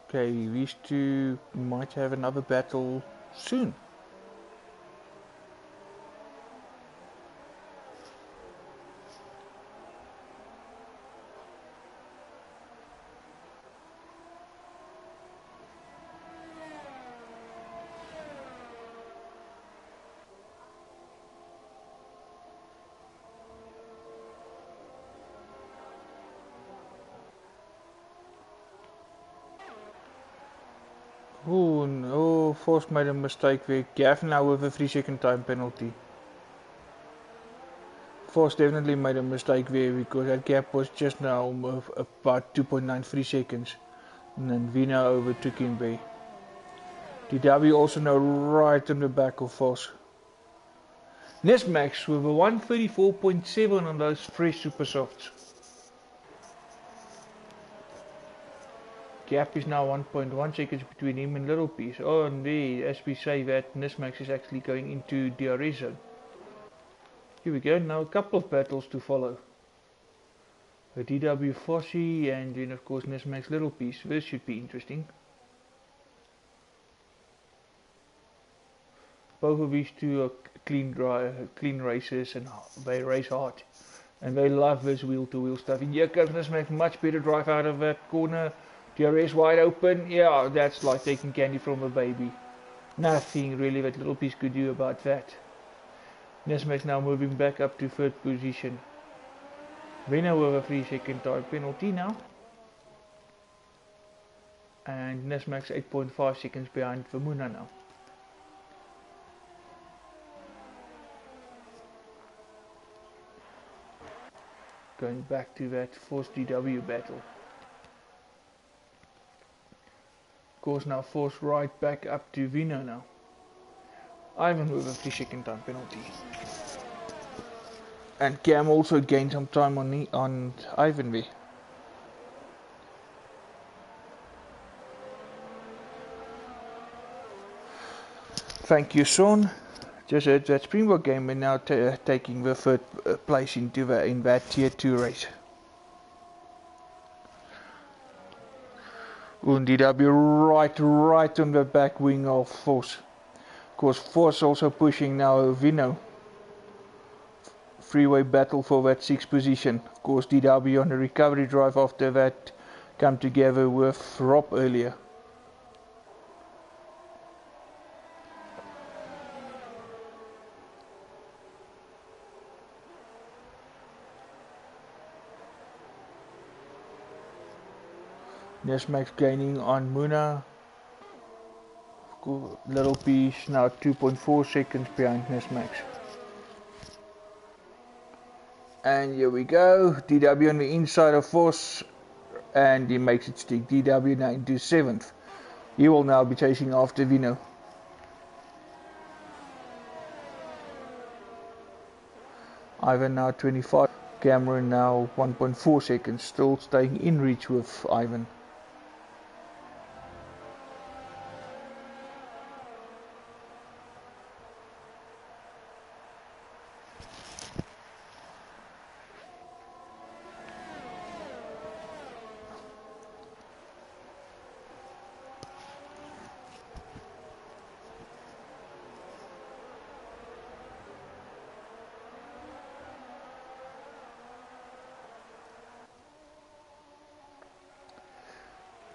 Okay, these two might have another battle soon. Oh no, Voss made a mistake there. Gav now with a 3-second time penalty. Voss definitely made a mistake there because that gap was just now about 2.93 seconds. And then Vina overtook him there. DW also now right on the back of Voss. Nismax with a 134.7 on those fresh super softs. Gap is now 1.1 seconds between him and Little Piece. Oh, and there, as we say that, Nismax is actually going into DRS zone. Here we go, now a couple of battles to follow. A DW Fossi and then of course Nismax Little Piece. This should be interesting. Both of these two are clean races and they race hard. And they love this wheel-to-wheel stuff. And here comes makes much better drive out of that corner. DRS wide open. Yeah, that's like taking candy from a baby. Nothing really that little piece could do about that. Nesmax now moving back up to third position. Winner with a 3-second time penalty now. And Nesmax 8.5 seconds behind Vermuna now. Going back to that Force DW battle. Of course now Force right back up to Vino now. Ivan with a 3-second time penalty. And Cam also gained some time on Ivan there. Thank you, Son. Just heard that Springbok game and now taking the third place in that tier 2 race. DW right on the back wing of Force. Of course, Force also pushing now Vino. Freeway battle for that 6th position. Of course, DW on the recovery drive after that come together with Rob earlier. Nesmax gaining on Muna. Little piece now 2.4 seconds behind Nesmax. And here we go. DW on the inside of Force. And he makes it stick. DW now into 7th. He will now be chasing after Vino. Ivan now 25. Cameron now 1.4 seconds. Still staying in reach with Ivan.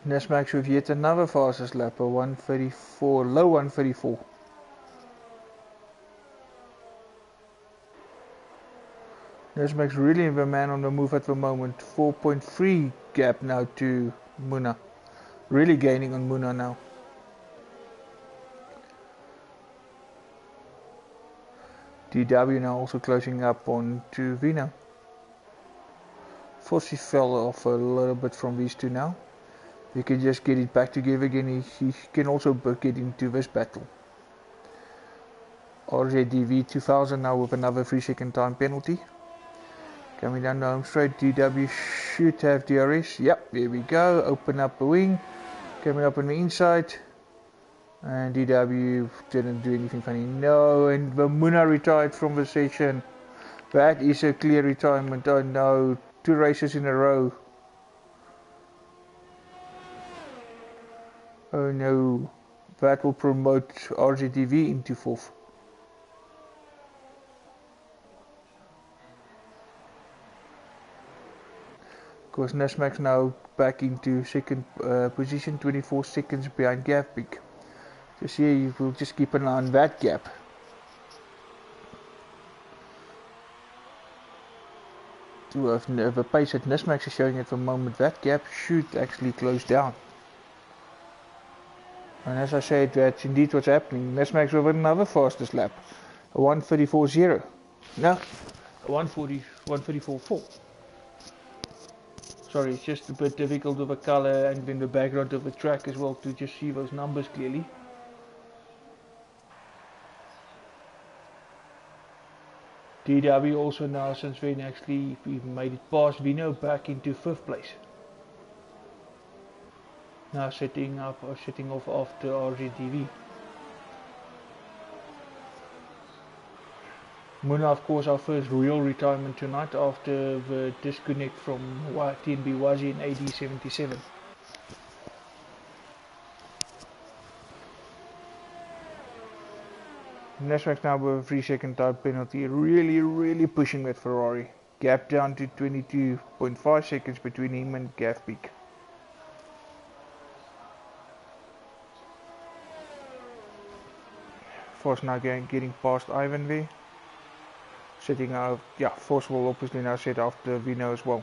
Nesmax with yet another fastest lap, a 134, low 134. Nesmax really the man on the move at the moment. 4.3 gap now to Muna. Really gaining on Muna now. DW now also closing up on to Vino. Fossi fell off a little bit from these two now. He can just get it back together again. He can also get into this battle. RZDV 2000 now with another 3-second time penalty. Coming down the home straight, DW should have DRS. Yep, there we go. Open up the wing. Coming up on the inside. And DW didn't do anything funny. No, and Vermuna retired from the session. That is a clear retirement. Oh no, 2 races in a row. Oh no, that will promote RZTV into 4th. Of course, Nesmax now back into 2nd position, 24 seconds behind Gavpik. Just here, we'll just keep an eye on that gap. To the pace that Nesmax is showing at the moment, that gap should actually close down. And as I said, that's indeed what's happening. Nesmax with another fastest lap, a 1:34.0. No, a 1:34.4. Sorry, it's just a bit difficult with the color and in the background of the track as well to just see those numbers clearly. DW also now, since then, actually we made it past Vino, back into 5th place. Now setting off after RZTV. Muna, of course, our first real retirement tonight after the disconnect from TnB Wazi in AD 77. Nesmax now with a 3-second time penalty, really pushing that Ferrari. Gap down to 22.5 seconds between him and Gavpeak. Force now getting past Ivan there. Setting out, yeah, Force will obviously now set after Vino as well.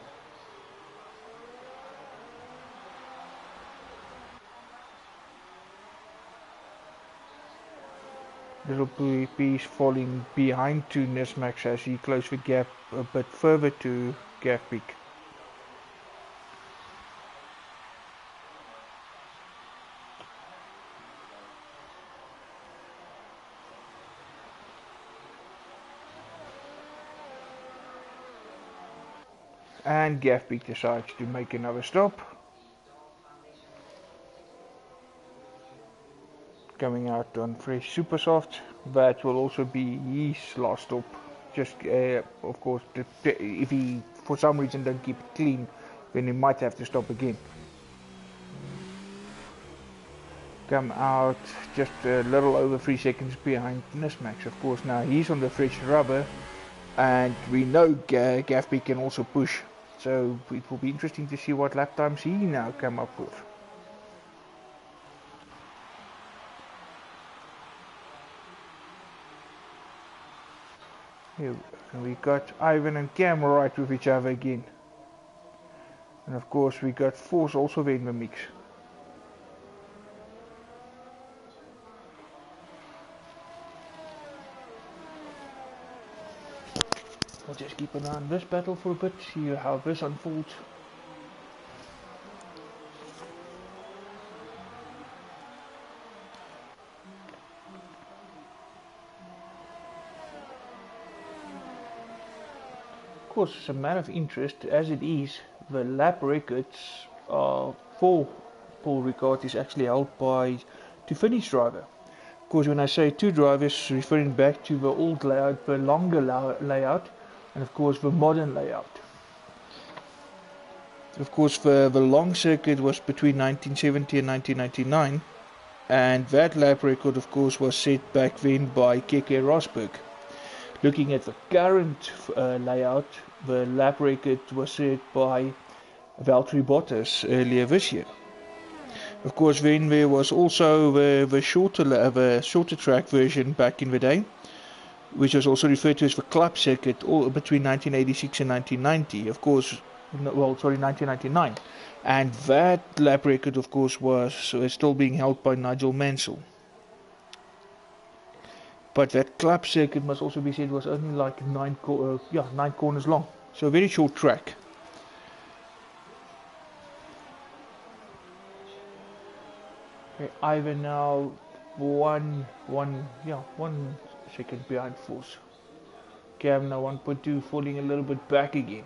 Little piece falling behind to Nesmax as he closed the gap a bit further to Gavpeak. And Gavpeak decides to make another stop. Coming out on fresh super soft. That will also be his last stop. Just of course, if he for some reason don't keep it clean, then he might have to stop again. Come out just a little over 3 seconds behind Nesmax. Of course, now he's on the fresh rubber, and we know Gavpeak can also push. So it will be interesting to see what lap times he now come up with. Here we got Ivan and Cam right with each other again. And of course we got Force also in the mix. We'll just keep an eye on this battle for a bit, see how this unfolds. Of course, it's a matter of interest, as it is, the lap records for Paul Ricard is actually held by the Finnish driver. Of course, when I say two drivers, referring back to the old layout, the longer layout, and of course the modern layout. Of course, the long circuit was between 1970 and 1999, and that lap record, of course, was set back then by Keke Rosberg. Looking at the current layout, the lap record was set by Valtteri Bottas earlier this year. Of course, then there was also the shorter track version back in the day, which was also referred to as the club circuit, all between 1986 and 1990. Of course, 1999, and that lap record, of course, was still being held by Nigel Mansell. But that club circuit, must also be said, was only like 9 corners long, so a very short track. Okay, Ivan now one second behind Force. Cam now 1.2, falling a little bit back again.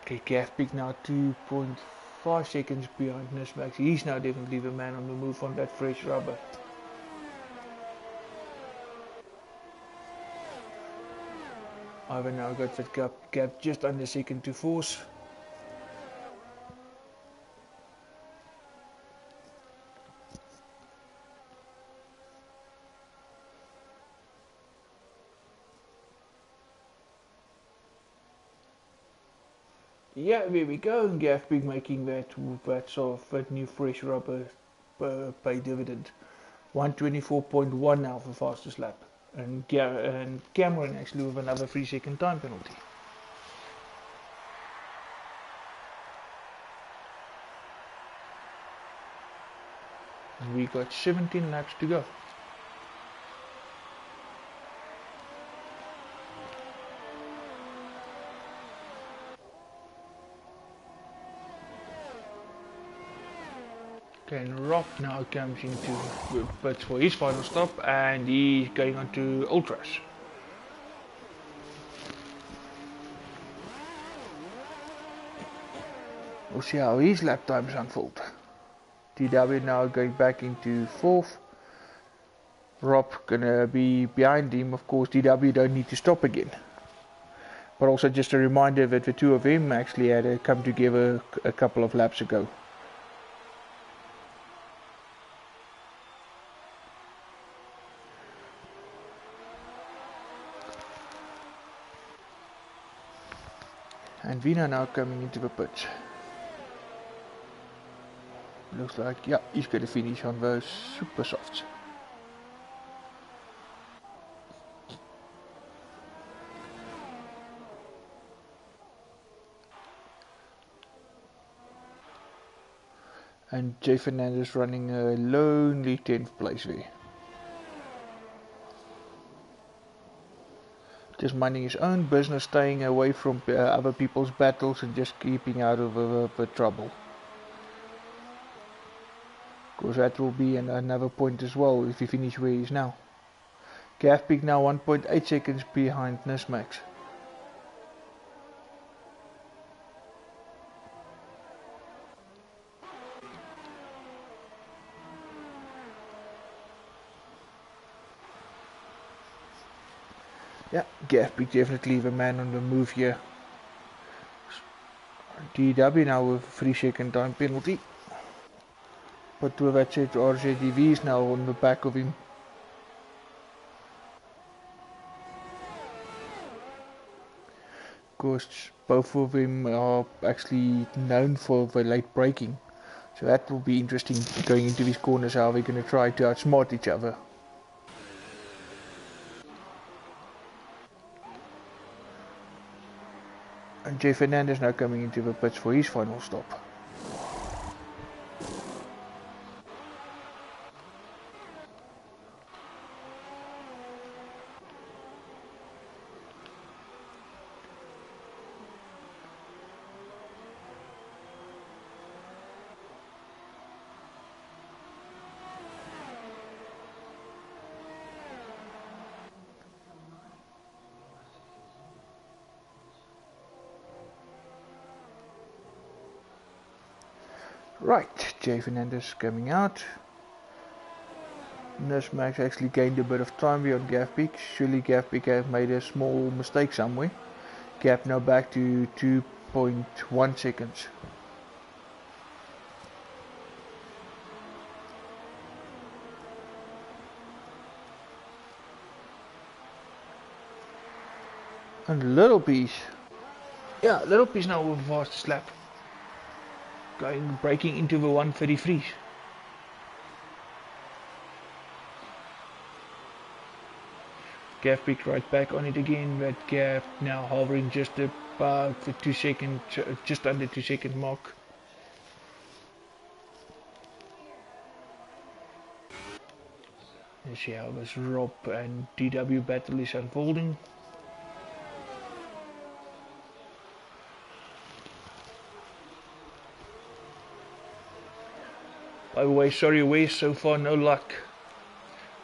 Okay, Gavpeak now 2.5 seconds behind Nesmax. He's now definitely the man on the move on that fresh rubber. Ivan now got that gap just under second to Force. Yeah, there we go. Gavpeak making that new fresh rubber pay dividend. 124.1 now for fastest lap. And Cameron actually with another 3-second time penalty. And we got 17 laps to go. Okay, and Rob now comes into pits for his final stop, and he's going on to Ultras. We'll see how his lap times unfold. TW now going back into 4th. Rob gonna be behind him. Of course, TW don't need to stop again. But also just a reminder that the two of them actually had come together a couple of laps ago. And Vina now coming into the pits. Looks like, yeah, he's going to finish on those super softs. And Jay Fernandez running a lonely 10th place there. Just minding his own business, staying away from other people's battles and just keeping out of the trouble. Because that will be another point as well if he finishes where he is now. Gavpik now 1.8 seconds behind Nismax. Yeah, Gavpik definitely the man on the move here. DW now with a 3-second time penalty. But with that said, RZDV is now on the back of him. Because both of them are actually known for the late braking. So that will be interesting going into these corners, how they're going to try to outsmart each other. And Jay Fernandez now coming into the pits for his final stop. Right, Jay Fernandez coming out. Nismax actually gained a bit of time here on Gavpik. Surely Gavpik have made a small mistake somewhere. Gap now back to 2.1 seconds. And Little Piece. Yeah, Little Piece now with a fast lap. Breaking into the 133s. Gavpik right back on it again. That Gav now hovering just about the 2 second, just under 2 second mark. Let's see how this Rob and DW battle is unfolding. By the way, sorry Wes, so far no luck.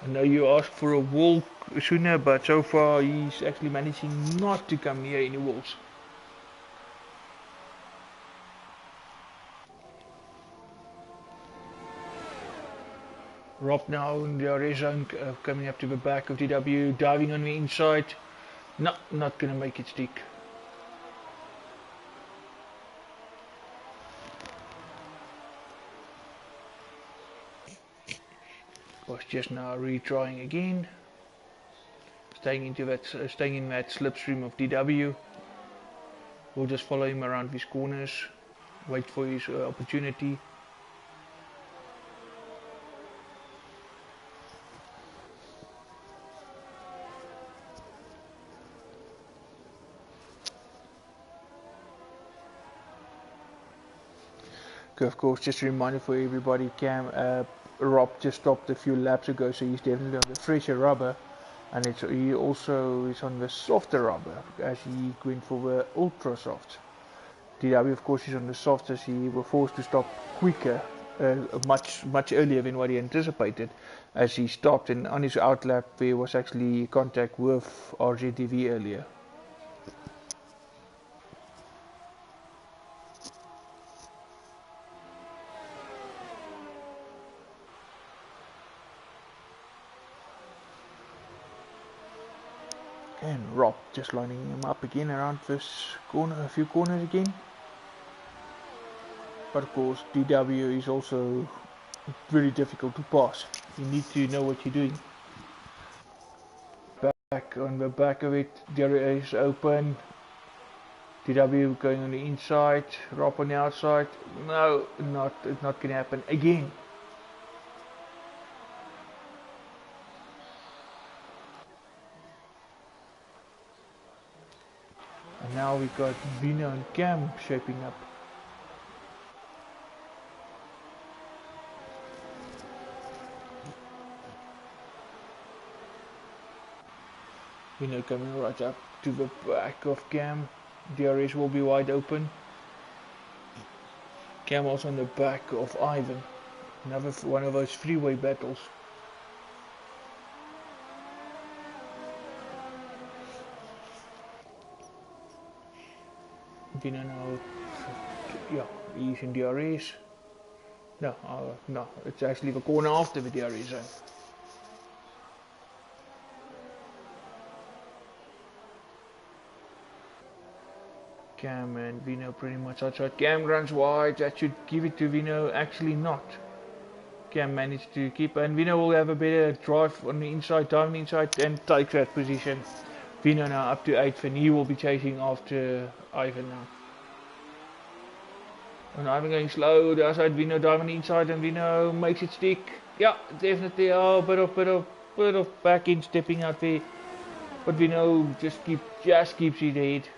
I know you asked for a wall sooner, but so far he's actually managing not to come near any walls. Rob now in the red zone, coming up to the back of DW, diving on the inside. No, not gonna make it stick. Was just now retrying again, staying in that slipstream of DW. We'll just follow him around these corners, wait for his opportunity. Of course, just a reminder for everybody, Rob just stopped a few laps ago, so he's definitely on the fresher rubber, and he also is on the softer rubber as he went for the ultra soft. DW of course is on the soft, as he was forced to stop quicker, much earlier than what he anticipated, as he stopped, and on his outlap there was actually contact with RZTV earlier. And Rob just lining him up again around this corner, a few corners again. But of course, DW is also very difficult to pass. You need to know what you're doing. Back on the back of it, there is open. DW going on the inside, Rob on the outside. No, it's not gonna happen again. And now we got Vino and Cam shaping up. Vino coming right up to the back of Cam. DRS will be wide open. Cam also on the back of Ivan. Another one of those freeway battles. Vino now, yeah, he's in DRS. No, it's actually the corner after the DRS zone. Cam and Vino pretty much outside. Cam runs wide, that should give it to Vino, actually not. Cam managed to keep, and Vino will have a better drive on the inside, down the inside, and take that position. Vino now up to 8th, and he will be chasing after Ivan now. And Ivan going slow, the outside, Vino diving on the inside, and Vino makes it stick. Yeah, definitely, oh, bit of back in stepping out there. But Vino just keeps it ahead.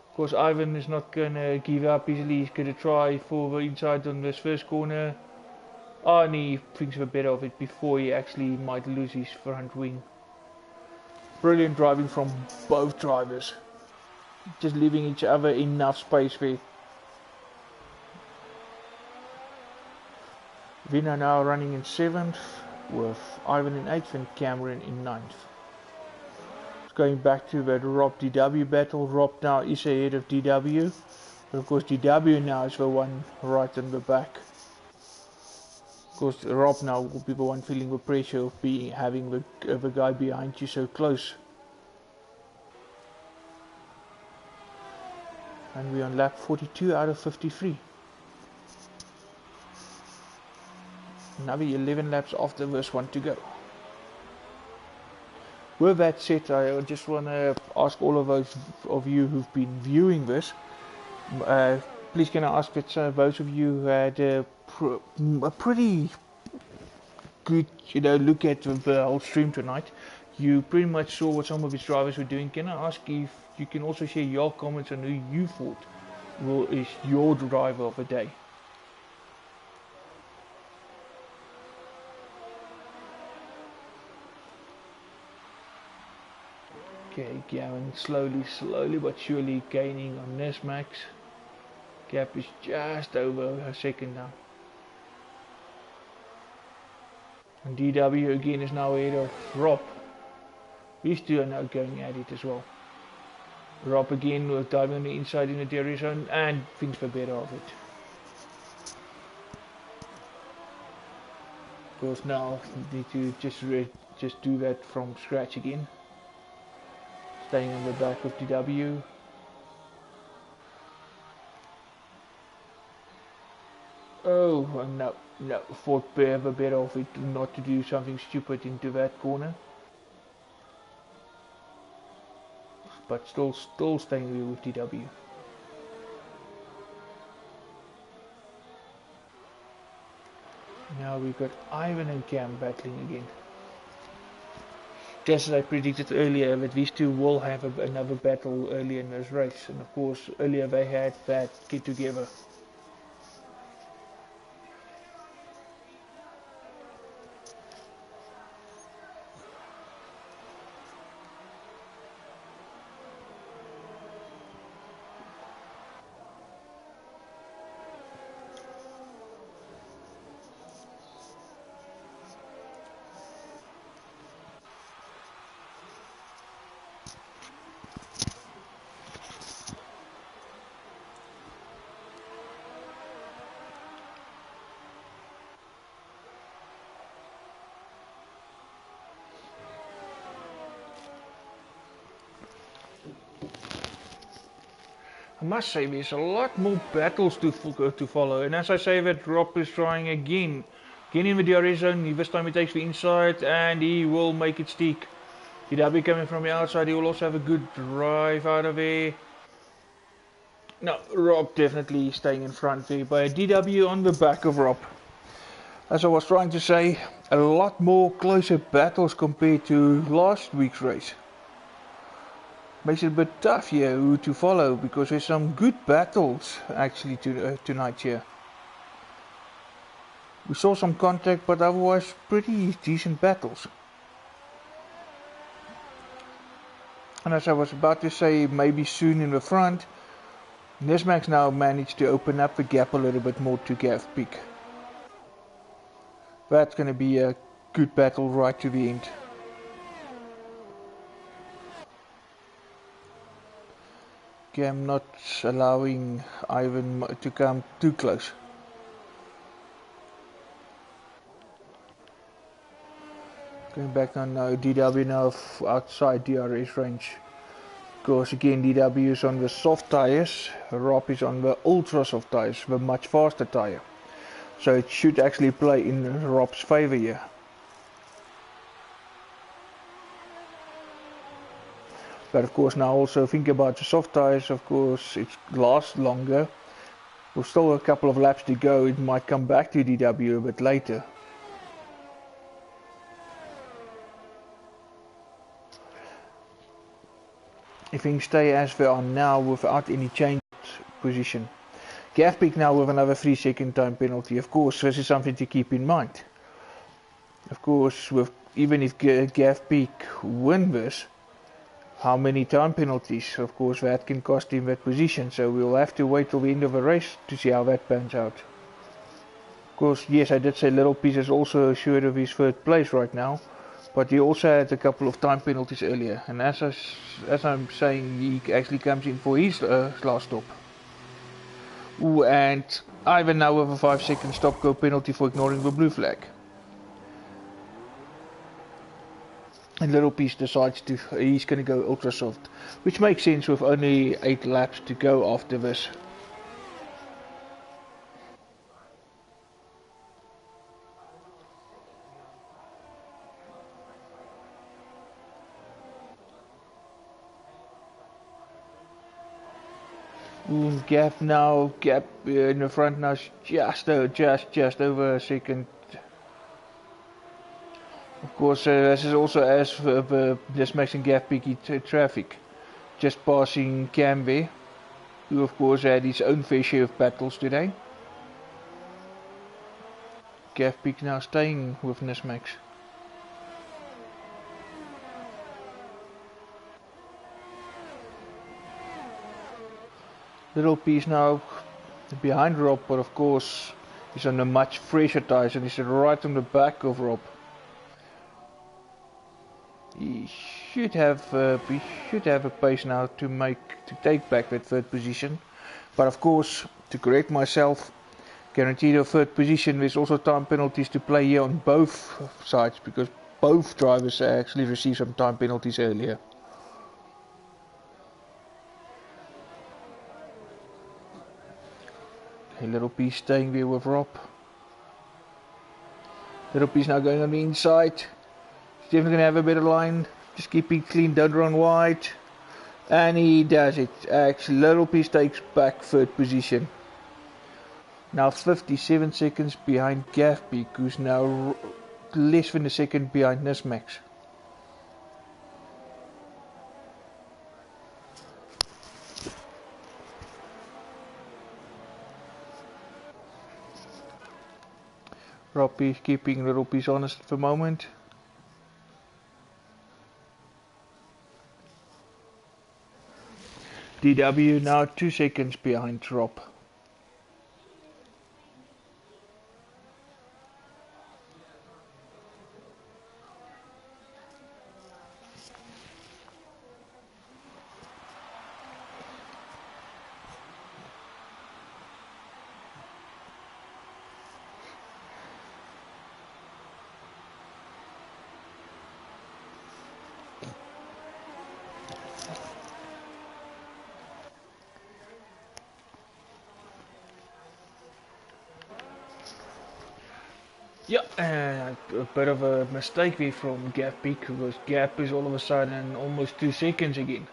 Of course, Ivan is not gonna give up easily. He's gonna try for the inside on this first corner. Oh, and he thinks a bit of it before he actually might lose his front wing. Brilliant driving from both drivers. Just leaving each other enough space there. Vino now running in 7th with Ivan in 8th and Cameron in 9th. Going back to the Rob DW battle. Rob now is ahead of DW, but of course DW now is the one right in the back. Of course Rob now will be the one feeling the pressure of having the guy behind you so close. And we're on lap 42 out of 53. Another 11 laps after this one to go. With that said, I just want to ask all of those of you who've been viewing this, please can I ask that those of you who had a pretty good look at the whole stream tonight, you pretty much saw what some of his drivers were doing. Can I ask if you can also share your comments on who you thought is your driver of the day? Okay, Gavin slowly but surely gaining on Nesmax. Gap is just over a second now. And DW again is now ahead of Rob. These two are now going at it as well. Rob again with diving on the inside in the DRS zone and thinks the better of it. Of course now need to just do that from scratch again. Staying on the back of DW. Oh no, thought a bit of it not to do something stupid into that corner. But still staying with DW. Now we've got Ivan and Cam battling again. Just as I predicted earlier, that these two will have another battle early in this race, and of course earlier they had that get together. I must say there's a lot more battles to follow, and as I say that Rob is trying again. Again in the DRS zone, this time he takes the inside and he will make it stick. DW coming from the outside, he will also have a good drive out of there. No, Rob definitely staying in front there, but DW on the back of Rob. As I was trying to say, a lot more closer battles compared to last week's race. Makes it a bit tough here who to follow, because there's some good battles actually tonight here. We saw some contact, but otherwise pretty decent battles. And as I was about to say, maybe soon in the front, Nesmax now managed to open up the gap a little bit more to Gav Peak. That's going to be a good battle right to the end. I'm not allowing Ivan to come too close. Going back now, DW now outside DRS range. Because again, DW is on the soft tires, Rob is on the ultra soft tires, the much faster tire. So it should actually play in Rob's favor here. But of course now also think about the soft tires, of course it lasts longer. There's still a couple of laps to go, it might come back to DW a bit later. If things stay as they are now without any change position. Gavpeak now with another 3-second time penalty. Of course, this is something to keep in mind. Of course, even if Gavpeak win this, how many time penalties? Of course, that can cost him that position. So we'll have to wait till the end of the race to see how that pans out. Of course, yes, I did say Little Piece is also assured of his third place right now. But he also had a couple of time penalties earlier. And as I'm saying, he actually comes in for his last stop. Ooh, and Ivan now with a 5-second stop-go penalty for ignoring the blue flag. And Little Piece decides he's going to go ultra soft, which makes sense with only 8 laps to go after this. Gap in the front now, just over a second. Of course, this is also as just making Gap picky traffic, just passing Camby, who of course had his own fair share of battles today. Gap Peak now staying with Nesmax. Little Piece now behind Rob, but of course he's on a much fresher tires and he's right on the back of Rob. He should have a pace now to take back that third position. But of course, to correct myself, guaranteed a third position. There's also time penalties to play here on both sides because both drivers actually received some time penalties earlier. Little Piece staying there with Rob. Little Piece now going on the inside. He's definitely going to have a better line. Just keep it clean, don't run wide. And he does it. Actually, Little Piece takes back third position. Now 57 seconds behind Gavpeak, who's now less than a second behind Nesmax. Rob is keeping Little Piece honest at the moment. DW now 2 seconds behind Rob. Yeah, a bit of a mistake there from Gap Peak because Gap is all of a sudden almost 2 seconds again.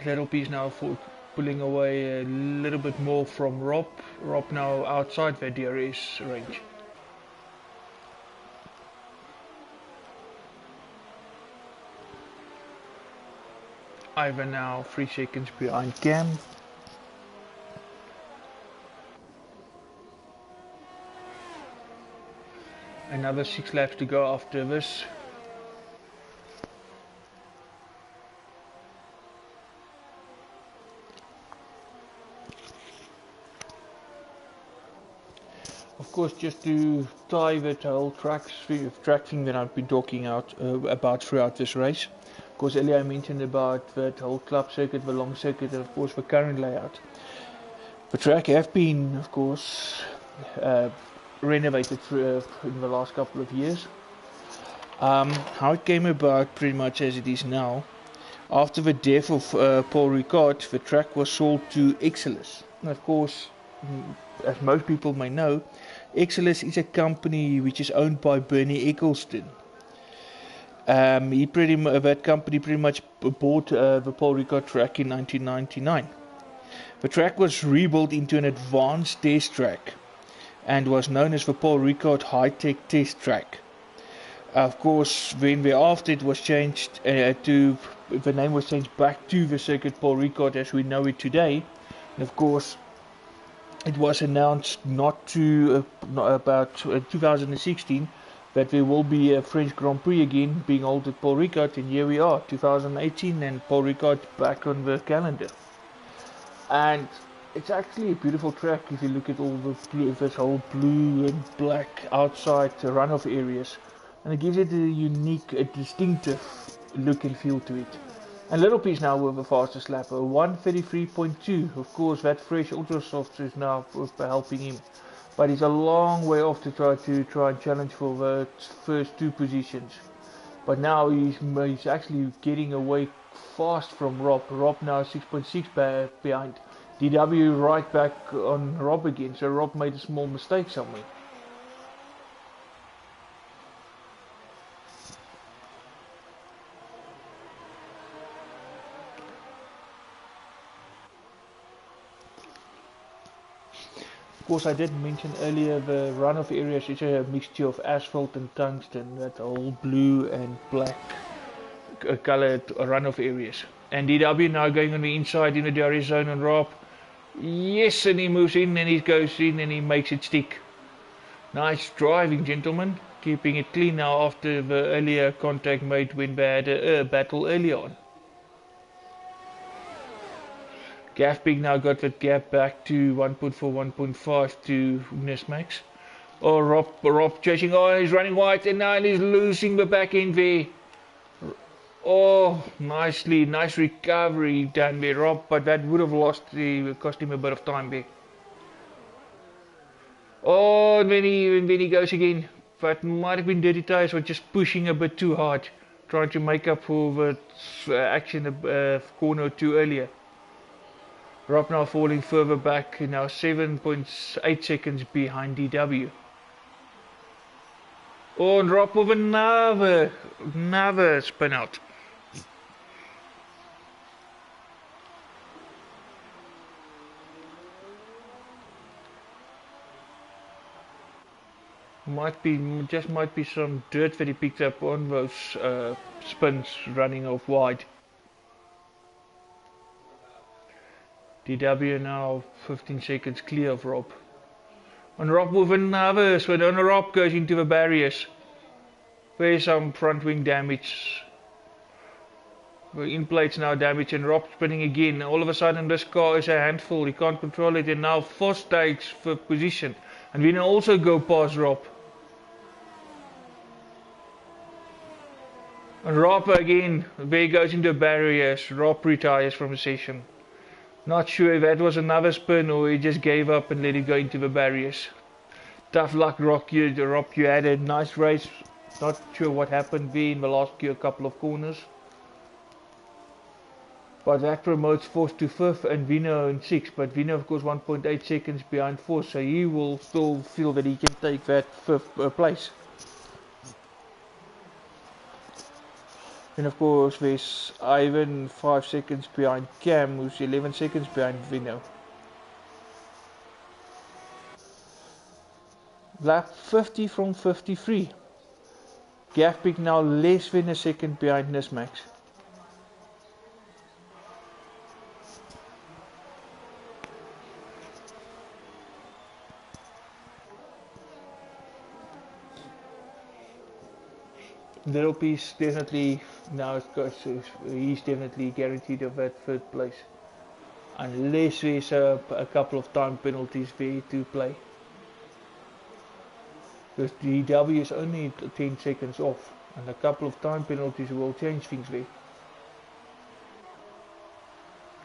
Little piece now for pulling away a little bit more from Rob. Rob now outside the DRS range. Ivan now 3 seconds behind Cam. Another 6 laps to go after this. Of course, just to tie that whole track thing that I've been talking about throughout this race. Of course, earlier I mentioned about that whole club circuit, the long circuit, and of course the current layout. The track have been, of course, renovated in the last couple of years. How it came about, pretty much as it is now. After the death of Paul Ricard, the track was sold to Exelis. And of course, as most people may know, Exelis is a company which is owned by Bernie Eccleston. That company pretty much bought the Paul Ricard track in 1999. The track was rebuilt into an advanced test track and was known as the Paul Ricard High-Tech Test Track. Of course, then thereafter it was changed the name was changed back to the Circuit Paul Ricard as we know it today. And of course, it was announced about 2016 that there will be a French Grand Prix again being held at Paul Ricard, and here we are, 2018, and Paul Ricard back on the calendar. And it's actually a beautiful track if you look at all this whole blue and black outside runoff areas, and it gives it a unique, distinctive look and feel to it. And Little Piece now with the fastest lap, 1:33.2. Of course, that fresh Ultrasoft is now helping him, but he's a long way off to try and challenge for the first 2 positions. But now he's actually getting away fast from Rob. Rob now 6.6 behind. DW right back on Rob again, so Rob made a small mistake somewhere. Of course, I did mention earlier the runoff areas is a mixture of asphalt and tungsten, that whole blue and black colored runoff areas. And DW now going on the inside in the DRS zone on Rob. Yes, and he moves in and he goes in and he makes it stick. Nice driving, gentlemen. Keeping it clean now after the earlier contact made when they had a battle early on. Gafbig now got that gap back to 1.4, 1.5 to Nesmax. Oh, Rob chasing. Oh, he's running wide and now he's losing the back end there. Oh, nice recovery done there, Rob, but that would have cost him a bit of time there. Oh, and then he goes again. That might have been dirty tires or just pushing a bit too hard, trying to make up for the action corner or 2 earlier. Rob now falling further back, now 7.8 seconds behind DW. Oh, and Rob with another spin out. Might be some dirt that he picked up on those spins running off wide. DW now 15 seconds clear of Rob. And Rob with another spin, and Rob goes into the barriers. There's some front wing damage. The in plates now damaged and Rob spinning again. All of a sudden this car is a handful, he can't control it, and now Foss takes for position. And we can also go past Rob. And Rob again, there he goes into barriers. Rob retires from the session. Not sure if that was another spin or he just gave up and let it go into the barriers. Tough luck, Rob. You had a nice race. Not sure what happened there in the last couple of corners. But that promotes fourth to fifth and Vino in sixth. But Vino, of course, 1.8 seconds behind fourth, so he will still feel that he can take that fifth place. And of course, there's Ivan 5 seconds behind Cam, who's 11 seconds behind Vino. Lap 50 from 53. Gap now less than a second behind Nismax. Little piece definitely now he's definitely guaranteed of that third place, unless there's a couple of time penalties there to play. Because DW is only 10 seconds off, and a couple of time penalties will change things there.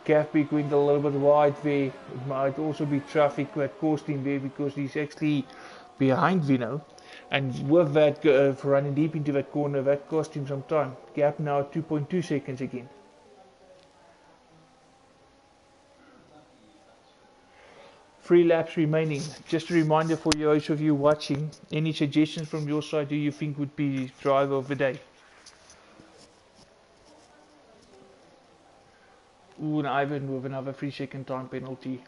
Gafbeek went a little bit wide there. It might also be traffic that caused him there because he's actually behind Vino, and with that running deep into that corner, that cost him some time. Gap now 2.2 seconds again. Three laps remaining. Just a reminder for those of you watching, any suggestions from your side do you think would be driver of the day? Ooh, and Ivan with another 3-second time penalty.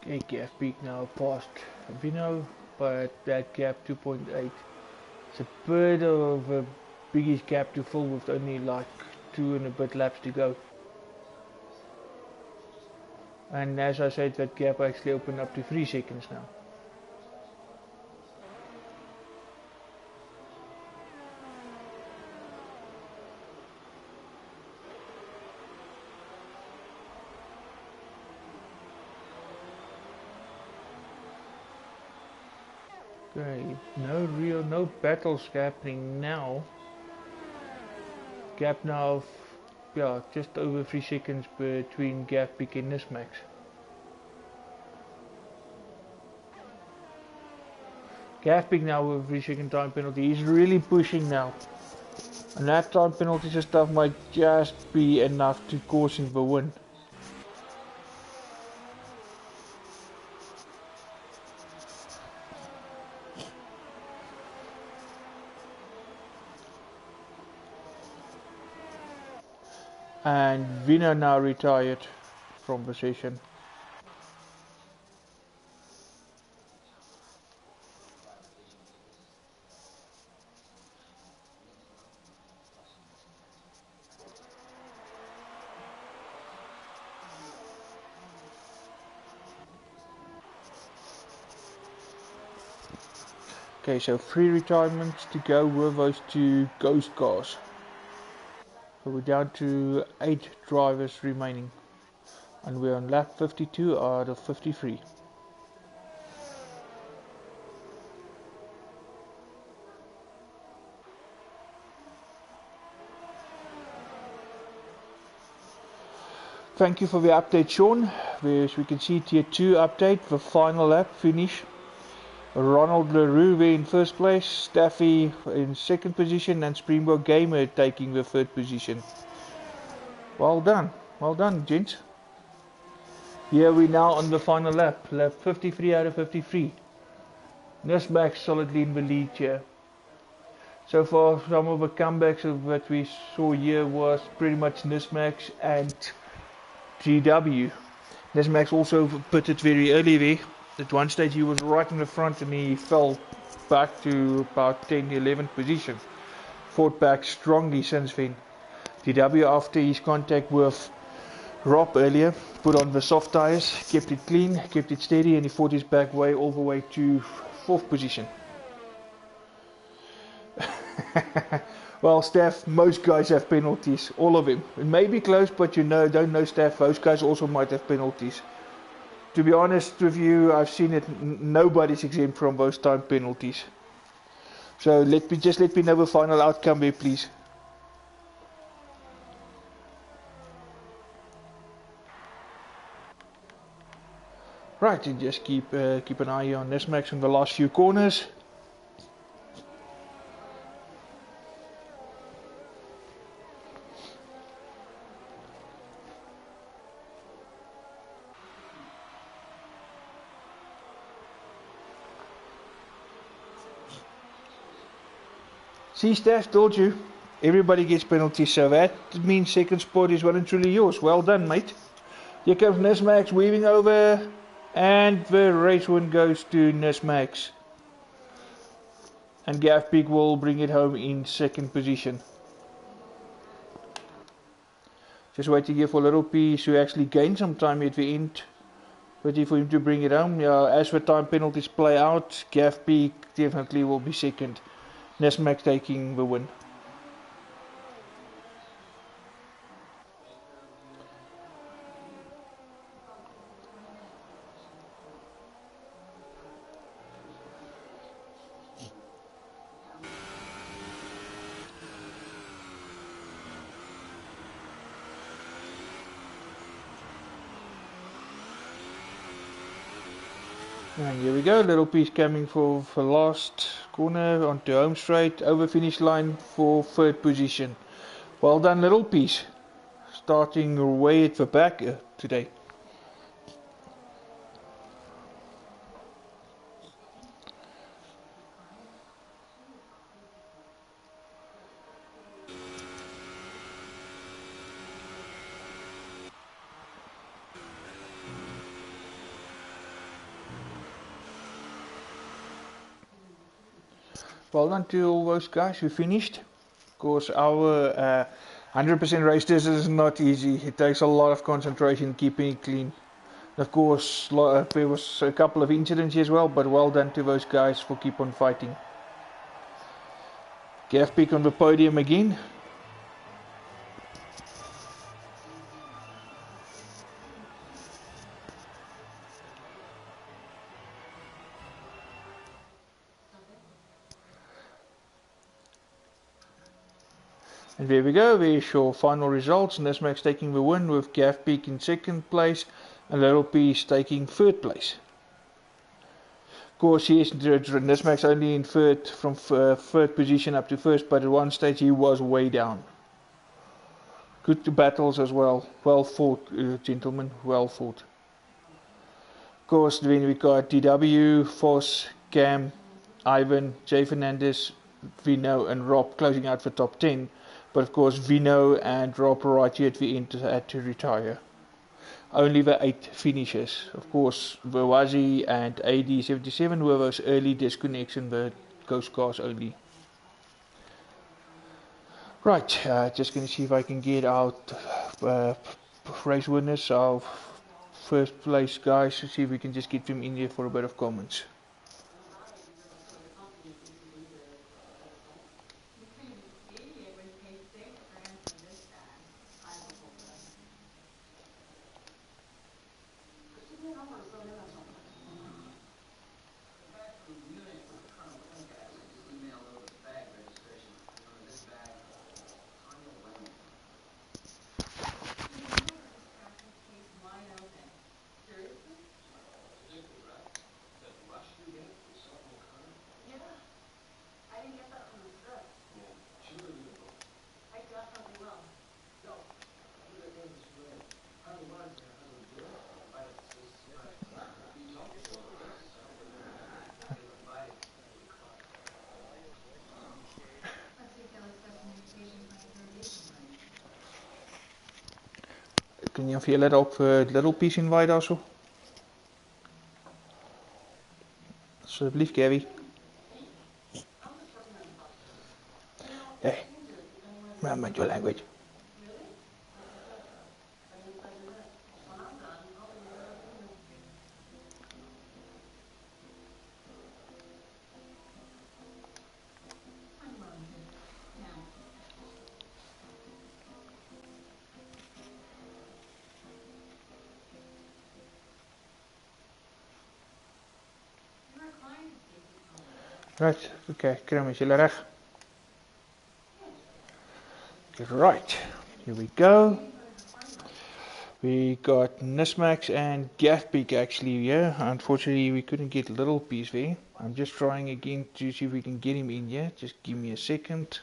Okay, Gafbeek now past Vino, but that gap 2.8. It's a bit of a biggish gap to fill with only like 2 and a bit laps to go. And as I said, that gap actually opened up to 3 seconds now. Okay, no battles happening now. Gap now, yeah, just over 3 seconds between Gafbeek and Nismax. Gafbeek now with a 3-second time penalty. He's really pushing now. And that time penalties and stuff might just be enough to cause him the win. And Vino now retired from the session. Okay, so 3 retirements to go with those 2 ghost cars. So we're down to 8 drivers remaining, and we're on lap 52 out of 53. Thank you for the update, Sean. As we can see, tier 2 update, the final lap finish. Ronald LaRue there in first place, Staffy in second position, and Springbok Gamer taking the third position. Well done gents. Here we now on the final lap, lap 53 out of 53. Nismax solidly in the lead here. So far, some of the comebacks that we saw here was pretty much Nismax and GW. Nismax also pitted very early there. At one stage he was right in the front and he fell back to about 10th, 11th position. Fought back strongly since then. DW, after his contact with Rob earlier, put on the soft tyres, kept it clean, kept it steady, and he fought his back way all the way to 4th position. Well, Steph, most guys have penalties, all of them. It may be close, but you know, don't know Steph, those guys also might have penalties. To be honest with you, I've seen it, nobody's exempt from those time penalties. So let me know the final outcome there, please. Right, and just keep an eye on Nesmax in the last few corners. See, Steph, told you. Everybody gets penalties, so that means second spot is well and truly yours. Well done, mate. Here comes Nesmax weaving over, and the race win goes to Nesmax. And Gav Peak will bring it home in second position. Just waiting here for Little Piece to actually gain some time at the end. Waiting for him to bring it home. Yeah, as the time penalties play out, Gav Peak definitely will be second. Nesmax taking the win. And here we go, Little Piece coming for the last corner onto home straight, over finish line for third position. Well done, Little Piece, starting way at the back today. Well done to all those guys who finished. Of course, our 100% race test is not easy. It takes a lot of concentration keeping it clean. Of course, there was a couple of incidents as well, but well done to those guys for keep on fighting. Gav Peak on the podium again. And there we go, there's your final results. Nesmax taking the win with Gav Peak in second place and Little Piece taking third place. Of course, yes, Nesmax only in third, from third position up to first, but at one stage he was way down. Good battles as well. Well fought, gentlemen, well fought. Of course, then we got DW, Foss, Cam, Ivan, Jay Fernandez, Vino and Rob closing out for top 10. But of course Vino and Rob right here at the end had to retire. Only the 8 finishes. Of course Vawazi and AD77 were those early disconnects in the ghost cars only. Right, just going to see if I can get out race winners, our first place guys, to see if we can just get them in here for a bit of comments. Kun je even letten op Little Piece invite also? Alsjeblieft, Gary. Hey, mind your language. Right, okay, kry hom as julle reg. Right, here we go. We got Nismax and Gathbeak actually here. Unfortunately, we couldn't get Little Piece there. I'm just trying again to see if we can get him in here. Just give me a second.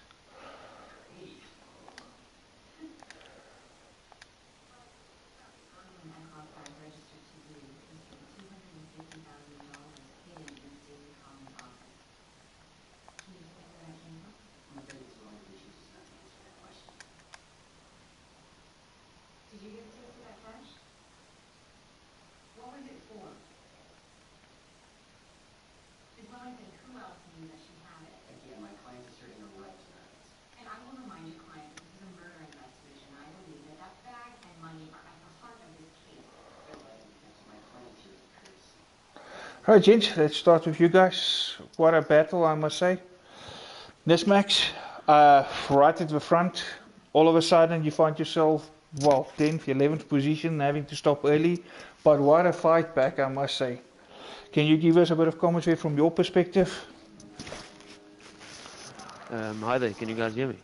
Alright gents, let's start with you guys. What a battle, I must say. Nismax, right at the front, all of a sudden you find yourself, well, 10th, 11th position, having to stop early. But what a fight back, I must say. Can you give us a bit of commentary from your perspective? Hi there, can you guys hear me?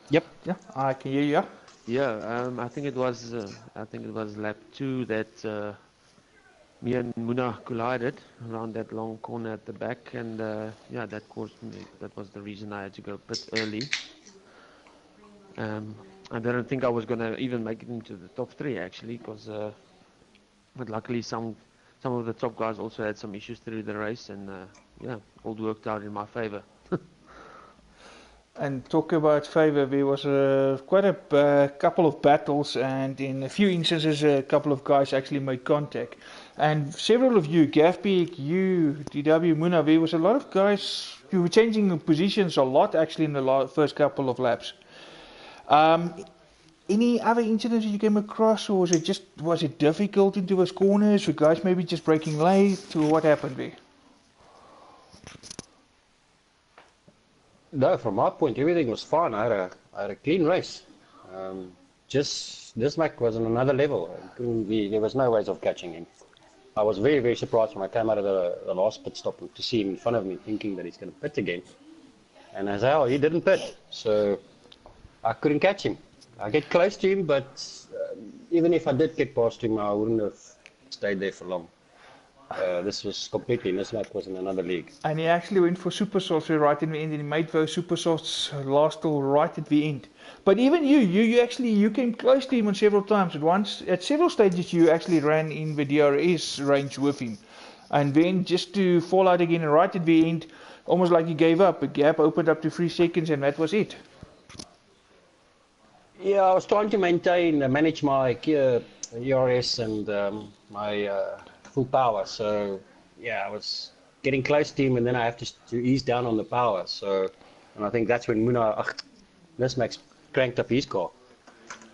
Yep. Yeah, I can hear you. Yeah, I think it was lap 2 that me and Muna collided around that long corner at the back, and yeah, that caused me. That was the reason I had to go a bit early. I didn't think I was gonna even make it into the top 3 actually, because but luckily some of the top guys also had some issues through the race, and yeah, all worked out in my favor. And talk about favour, there was quite a couple of battles, and in a few instances a couple of guys actually made contact. And several of you, Gathbeak, you, DW, Muna, there was a lot of guys who were changing positions a lot actually in the first couple of laps. Any other incidents you came across, or was it difficult into those corners, or guys maybe just braking late, or what happened there? No, from my point, everything was fine. I had a clean race. Just this Mac was on another level. There was no ways of catching him. I was very, very surprised when I came out of the last pit stop to see him in front of me, thinking that he's going to pit again. And as hell, he didn't pit, so I couldn't catch him. I get close to him, but even if I did get past him, I wouldn't have stayed there for long. This was completely, Nismac was in another league. And he actually went for super softs right in the end, and he made those super softs last till right at the end. But even you came close to him on several times. At several stages you actually ran in the DRS range with him. And then just to fall out again right at the end, almost like he gave up. A gap opened up to 3 seconds and that was it. Yeah, I was trying to manage my ERS and my full power. So yeah, I was getting close to him, and then I have to ease down on the power. So, and I think that's when Nismax cranked up his car.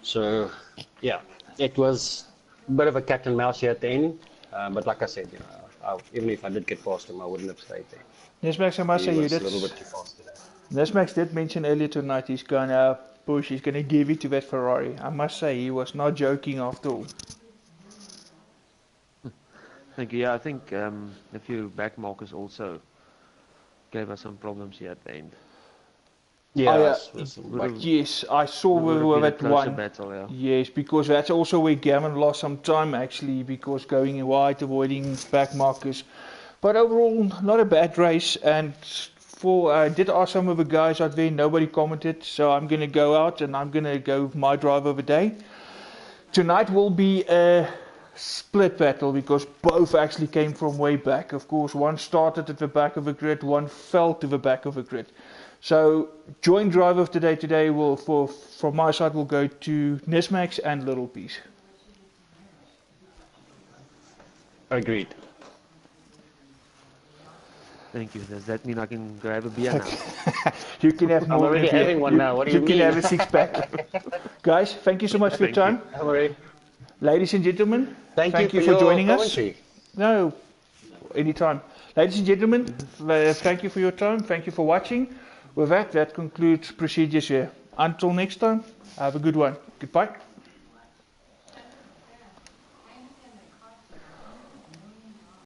So yeah, it was a bit of a cat and mouse here at the end. But like I said, even if I did get past him, I wouldn't have stayed there. Nismax, I must say you did. A little bit too fast today. Nismax did mention earlier tonight he's gonna push, he's gonna give it to that Ferrari. I must say he was not joking after all. Thank you. Yeah, I think a few back markers also gave us some problems here at the end. Yeah, yes, I saw with that one. Battle, yeah. Yes, because that's also where Gavin lost some time actually, because going wide, avoiding back markers. But overall, not a bad race. And I did ask some of the guys out there, nobody commented, so I'm going to go out and I'm going to go with my driver of the day. Tonight will be a split battle because both actually came from way back. Of course, one started at the back of the grid, one fell to the back of the grid. So joint driver of today will, from my side, will go to Nismax and Little Piece. Agreed. Thank you. Does that mean I can grab a beer now? You can have more. I'm already having one now. What do you mean? You can have a 6-pack. Guys, thank you so much for your time. Ladies and gentlemen, thank you for joining us. No, anytime. Ladies and gentlemen, thank you for your time. Thank you for watching. With that concludes procedures here. Until next time, have a good one. Goodbye.